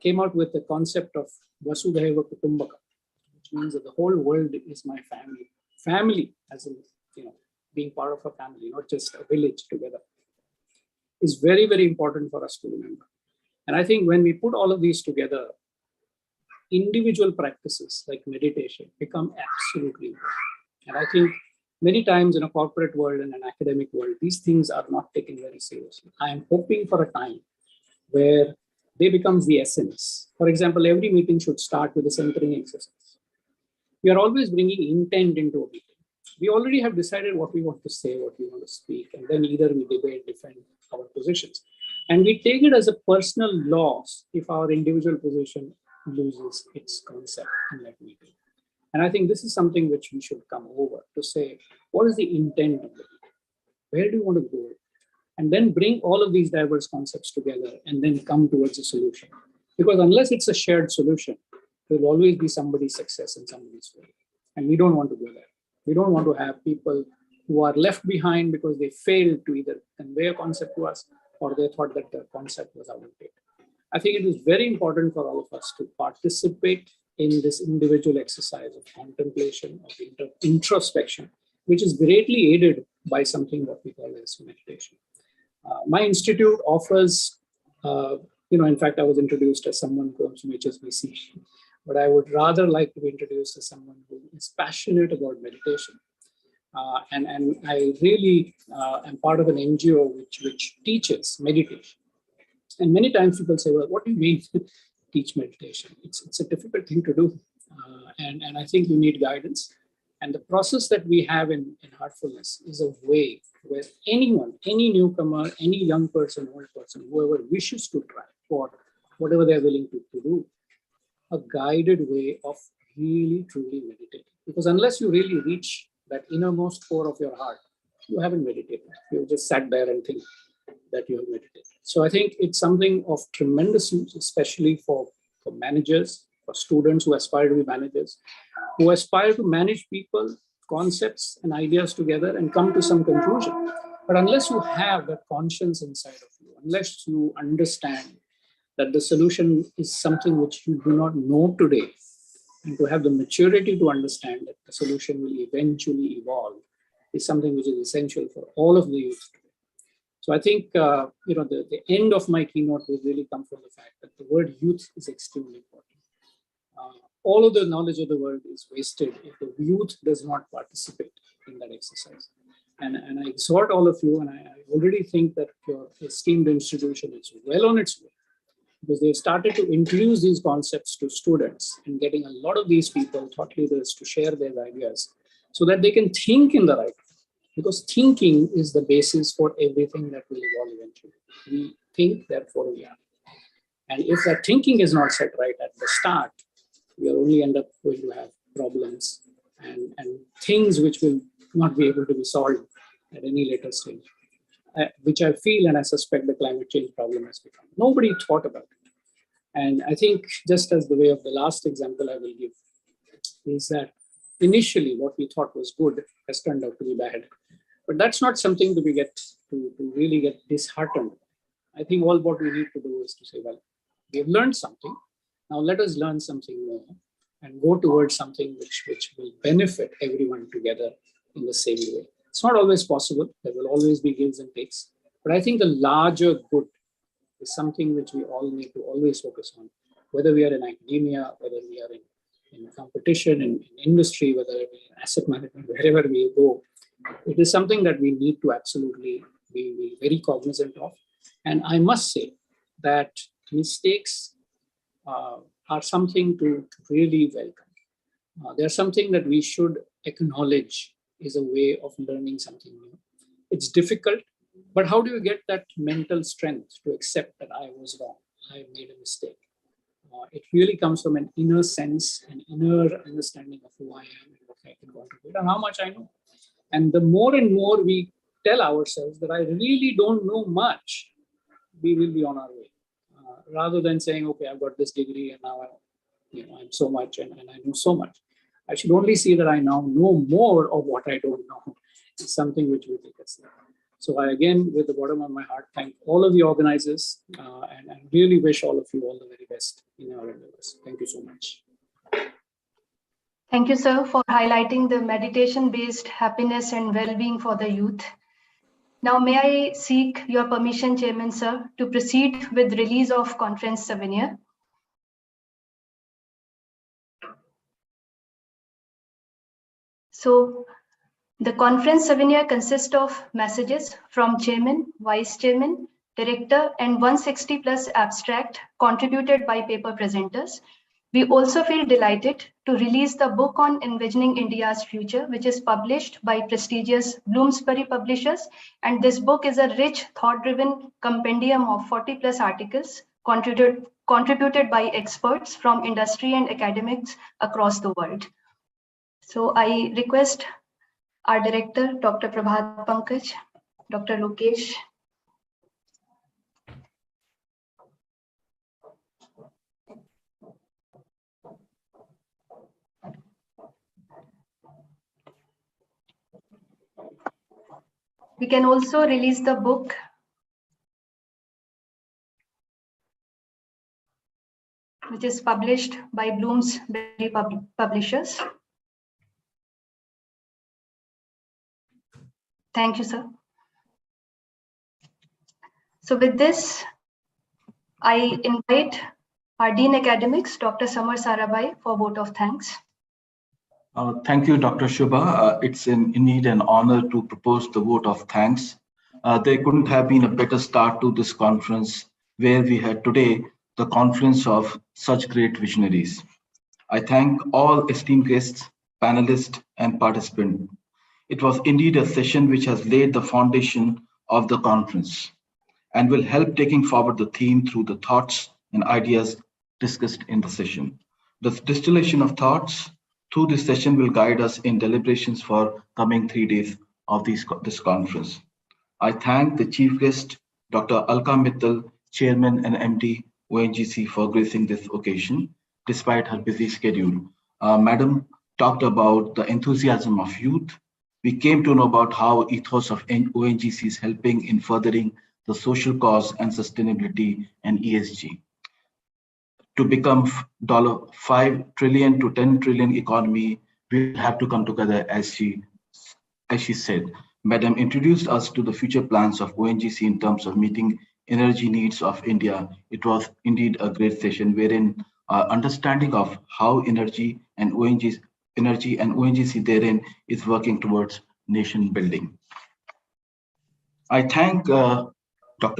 came out with the concept of Vasudhaiva Kutumbakam, which means that the whole world is my family. Family, as in, being part of a family, not just a village together, is very, very important for us to remember. And I think when we put all of these together, individual practices like meditation become absolutely important. And I think many times in a corporate world and an academic world, these things are not taken very seriously. I am hoping for a time where they become the essence. For example, every meeting should start with a centering exercise. We are always bringing intent into a meeting. We already have decided what we want to say, what we want to speak, and then either we debate, defend our positions. And we take it as a personal loss if our individual position loses its concept in that meeting. And I think this is something which we should come over to say, what is the intent of the meeting? Where do you want to go? And then bring all of these diverse concepts together and then come towards a solution. Because unless it's a shared solution, there will always be somebody's success and somebody's failure. And we don't want to go there. We don't want to have people who are left behind because they failed to either convey a concept to us or they thought that the concept was outdated. I think it is very important for all of us to participate in this individual exercise of contemplation, of introspection, which is greatly aided by something what we call as meditation. My institute offers, in fact, I was introduced as someone who comes from HSBC, but I would rather like to be introduced as someone who is passionate about meditation. And I really am part of an NGO which teaches meditation. And many times people say, well, what do you mean teach meditation? It's a difficult thing to do. And I think you need guidance. And the process that we have in Heartfulness is a way where anyone, any newcomer, any young person, old person, whoever wishes to try for whatever they're willing to do, a guided way of really, truly meditating. Because unless you really reach that innermost core of your heart, you haven't meditated. You just sat there and think that you have meditated. So I think it's something of tremendous use, especially for managers, for students who aspire to be managers, who aspire to manage people, concepts, and ideas together and come to some conclusion. But unless you have that conscience inside of you, unless you understand that the solution is something which you do not know today, and to have the maturity to understand that the solution will eventually evolve, is something which is essential for all of the youth today. So I think the end of my keynote will really come from the fact that the word youth is extremely important. All of the knowledge of the world is wasted if the youth does not participate in that exercise. And I exhort all of you, and I already think that your esteemed institution is well on its way, because they've started to introduce these concepts to students and getting a lot of these people, thought leaders, to share their ideas so that they can think in the right way. Because thinking is the basis for everything that will evolve eventually. We think, therefore we are. And if that thinking is not set right at the start, we will only end up going to have problems and things which will not be able to be solved at any later stage, which I feel and I suspect the climate change problem has become. Nobody thought about it. And I think, just as the way of the last example I will give, is that initially what we thought was good has turned out to be bad. But that's not something that we get to really get disheartened. I think all what we need to do is to say, well, we have learned something. Now let us learn something more and go towards something which will benefit everyone together in the same way. It's not always possible. There will always be gives and takes. But I think the larger good is something which we all need to always focus on, whether we are in academia, whether we are in competition, in industry, whether we are in asset management, wherever we go. It is something that we need to absolutely be very cognizant of. And I must say that mistakes are something to really welcome. They're something that we should acknowledge is a way of learning something new. It's difficult, but how do you get that mental strength to accept that I was wrong, I made a mistake? It really comes from an inner sense, an inner understanding of who I am and what I can contribute and how much I know. And the more and more we tell ourselves that I really don't know much, we will be on our way. Rather than saying, okay, I've got this degree and now I'm so much and I know so much. I should only see that I now know more of what I don't know. It's something which will take us there. So I, again, with the bottom of my heart, thank all of the organizers and I really wish all of you all the very best in our endeavors. Thank you so much. Thank you, sir, for highlighting the meditation-based happiness and well-being for the youth. Now, may I seek your permission, Chairman, sir, to proceed with release of conference souvenir. So, the conference souvenir consists of messages from Chairman, Vice Chairman, Director, and 160 plus abstract contributed by paper presenters. We also feel delighted to release the book on envisioning India's future, which is published by prestigious Bloomsbury publishers. And this book is a rich, thought-driven compendium of 40 plus articles contributed by experts from industry and academics across the world. So I request our director, Dr. Prabhat Pankaj, Dr. Lukesh, we can also release the book which is published by Bloomsbury publishers. Thank you, sir. So with this, I invite our Dean Academics, Dr. Samar Sarabhai, for vote of thanks. Thank you, Dr. Shubha. It's indeed an honor to propose the vote of thanks. There couldn't have been a better start to this conference, where we had today the confluence of such great visionaries. I thank all esteemed guests, panelists, and participants. It was indeed a session which has laid the foundation of the conference and will help taking forward the theme through the thoughts and ideas discussed in the session. The distillation of thoughts through this session will guide us in deliberations for coming 3 days of this conference. I thank the chief guest, Dr. Alka Mittal, Chairman and MD, ONGC, for gracing this occasion, despite her busy schedule. Madam talked about the enthusiasm of youth. we came to know about how ethos of ONGC is helping in furthering the social cause and sustainability and ESG. To become $5 trillion to 10 trillion economy, we have to come together, as she said. Madam introduced us to the future plans of ONGC in terms of meeting energy needs of India. It was indeed a great session wherein our understanding of how energy and ONGC therein is working towards nation building. I thank Dr.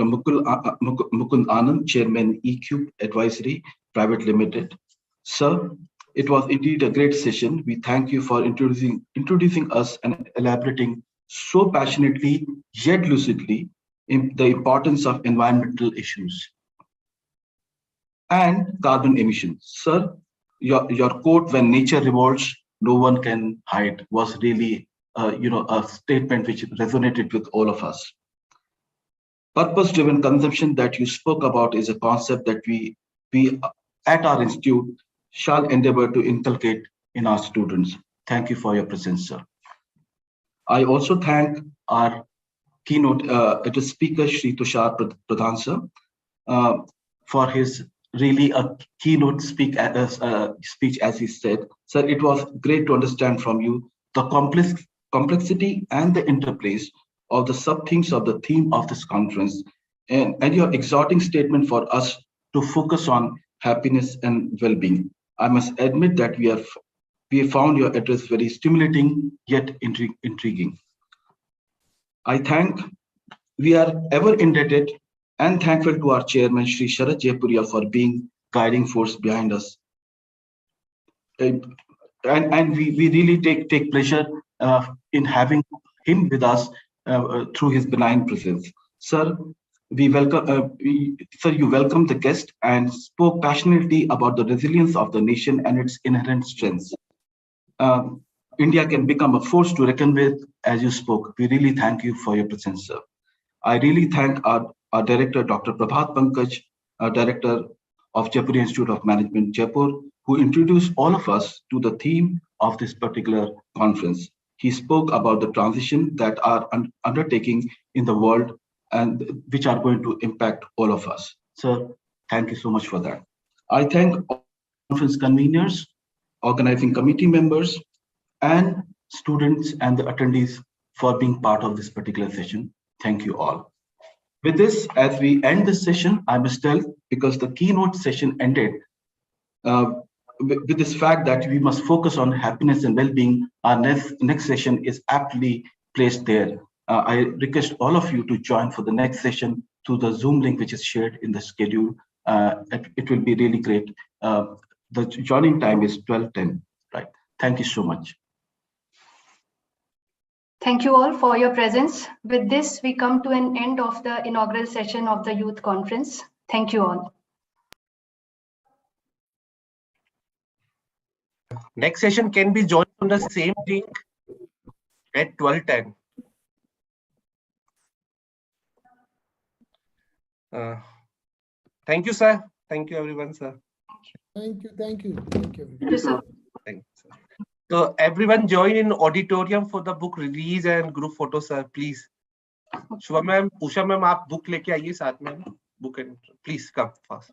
Mukund Anand, Chairman eCube Advisory Private Limited. Sir, it was indeed a great session. We thank you for introducing us and elaborating so passionately yet lucidly in the importance of environmental issues and carbon emissions. Sir, your quote, "When nature revolts, no one can hide," was really a statement which resonated with all of us. Purpose-driven consumption that you spoke about is a concept that we at our institute shall endeavor to inculcate in our students. Thank you for your presence, sir. I also thank our keynote speaker, Shri Tushar Pradhan, sir, for his really a keynote speech, as he said. Sir, it was great to understand from you the complexity and the interplays of the sub-themes of the theme of this conference, and your exhorting statement for us to focus on happiness and well-being. I must admit that we have found your address very stimulating yet intriguing. We are ever indebted and thankful to our chairman, Shri Sharad Jaipuria, for being guiding force behind us. And we really take pleasure in having him with us through his benign presence. Sir, you welcomed the guest and spoke passionately about the resilience of the nation and its inherent strengths. India can become a force to reckon with, as you spoke. We really thank you for your presence, sir. I really thank our director, Dr. Prabhat Pankaj, our director of Jaipuria Institute of Management, Jaipur, who introduced all of us to the theme of this particular conference. He spoke about the transition that are undertaking in the world and which are going to impact all of us. Sir, thank you so much for that. I thank all conference conveners, organizing committee members, and students and the attendees for being part of this particular session. Thank you all. With this, as we end this session, I must tell, because the keynote session ended with this fact that we must focus on happiness and well-being, our next session is aptly placed there. I request all of you to join for the next session through the Zoom link which is shared in the schedule. It will be really great. The joining time is 12:10. Right. Thank you so much. Thank you all for your presence. With this, we come to an end of the inaugural session of the Youth Conference. Thank you all. Next session can be joined on the same link at 12:10. Thank you, sir. Thank you, everyone, sir. Thank you. Thank you, sir. Thank you, sir. So everyone join in auditorium for the book release and group photo, sir, please. Shubha ma'am, Usha ma'am, आप book लेके आइए साथ में, book and please come fast.